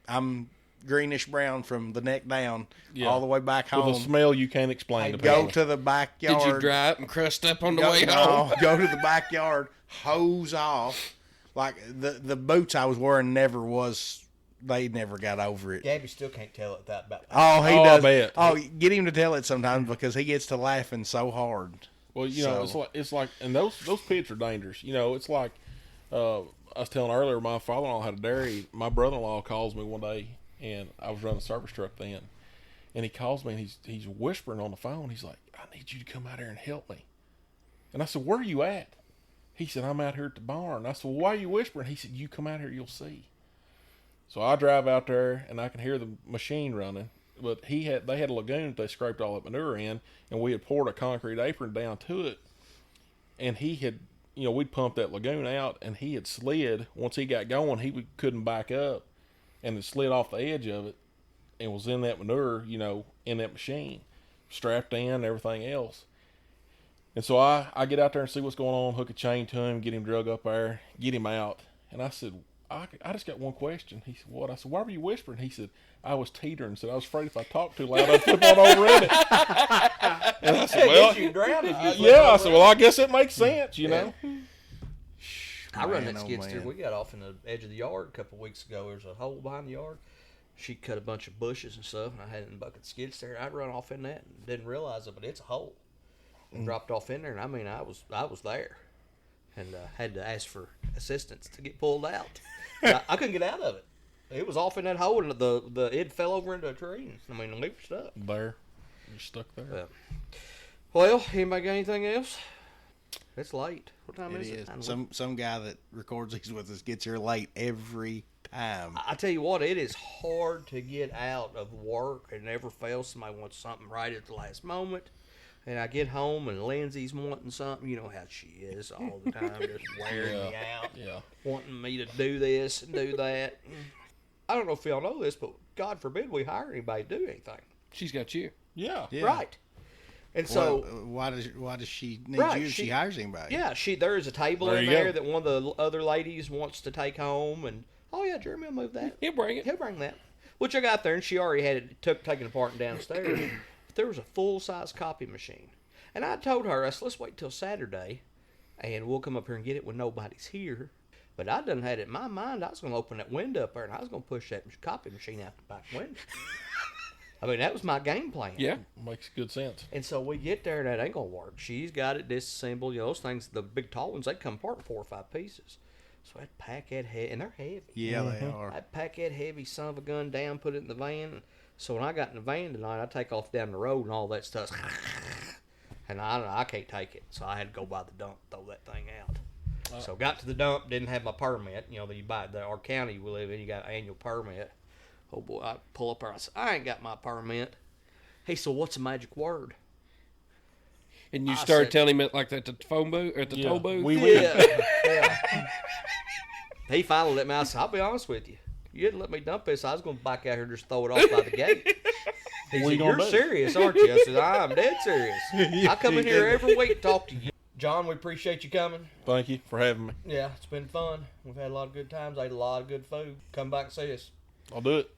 I'm greenish brown from the neck down all the way back home. With a smell you can't explain. I go to the backyard. Did you dry up and crust up on the way home? Go to the backyard, hose off. Like the boots I was wearing they never got over it. Gabby still can't tell it that bad. Oh, he does. I bet. Oh, get him to tell it sometimes because he gets to laughing so hard. Well, it's like, and those pits are dangerous. It's like I was telling earlier, my father-in-law had a dairy. My brother-in-law calls me one day, and I was running a service truck then, and he calls me and he's whispering on the phone. He's like, "I need you to come out here and help me." And I said, "Where are you at?" He said, "I'm out here at the barn." I said, "Well, why are you whispering?" He said, "You come out here, you'll see." So I drive out there, and I can hear the machine running. But they had a lagoon that they scraped all that manure in, and we had poured a concrete apron down to it. And he had, we'd pumped that lagoon out, and he had slid. Once he got going, he couldn't back up, and it slid off the edge of it, and was in that manure, in that machine, strapped in and everything else. And so I get out there and see what's going on, hook a chain to him, get him drug up there, get him out. And I said, I just got one question. He said, what? I said, why were you whispering? He said, I was teetering. Said, I was afraid if I talked too loud, I'd flip on over in it. And I said, well, you drowned if you I said, well, I guess it makes sense, I run that Man, skid oh, steer. man. We got off in the edge of the yard a couple of weeks ago. There's a hole behind the yard. She cut a bunch of bushes and stuff, and I had it in a bucket of skid steer. I'd run off in that and didn't realize it, but it's a hole. And dropped off in there, and I mean, I was there, and had to ask for assistance to get pulled out. I couldn't get out of it. It was off in that hole, and it fell over into a tree. I mean, we were stuck. There. You're stuck there. Well, anybody got anything else? It's late. What time is it? Some guy that records these with us gets here late every time. I tell you what, it is hard to get out of work. It never fails. Somebody wants something right at the last moment. And I get home and Lindsay's wanting something. You know how she is all the time, just wearing me out, wanting me to do this and do that. I don't know if y'all know this, but God forbid we hire anybody to do anything. She's got you. Yeah. Right. And so why does she need you if she hires anybody? Yeah, there is a table in there that one of the other ladies wants to take home, and Jeremy will move that. He'll bring it. He'll bring that. Which I got there, and she already had it taken apart and downstairs. There was a full-size copy machine. And I told her, I said, let's wait till Saturday, and we'll come up here and get it when nobody's here. But I done had it in my mind, I was going to open that window up there, and I was going to push that copy machine out the back window. I mean, that was my game plan. Yeah. Makes good sense. And so we get there, and that ain't going to work. She's got it disassembled. Those things, the big tall ones, they come apart in 4 or 5 pieces. So I'd pack that heavy, and they're heavy. Yeah, they are. I'd pack that heavy son of a gun down, put it in the van. So when I got in the van tonight, I take off down the road and all that stuff. And I can't take it. So I had to go by the dump, throw that thing out. So got to the dump, didn't have my permit. That you buy our county we live in, you got an annual permit. Oh boy, I pull up there. I said, I ain't got my permit. He said, what's the magic word? And you started telling him it like at the phone booth or at the toll booth? Yeah. He finally let me out. I said, I'll be honest with you. You didn't let me dump this. I was going to back out here and just throw it off by the gate. He said, you're serious, aren't you? I said, I'm dead serious. I come in here every week to talk to you. John, we appreciate you coming. Thank you for having me. Yeah, it's been fun. We've had a lot of good times. Ate a lot of good food. Come back and see us. I'll do it.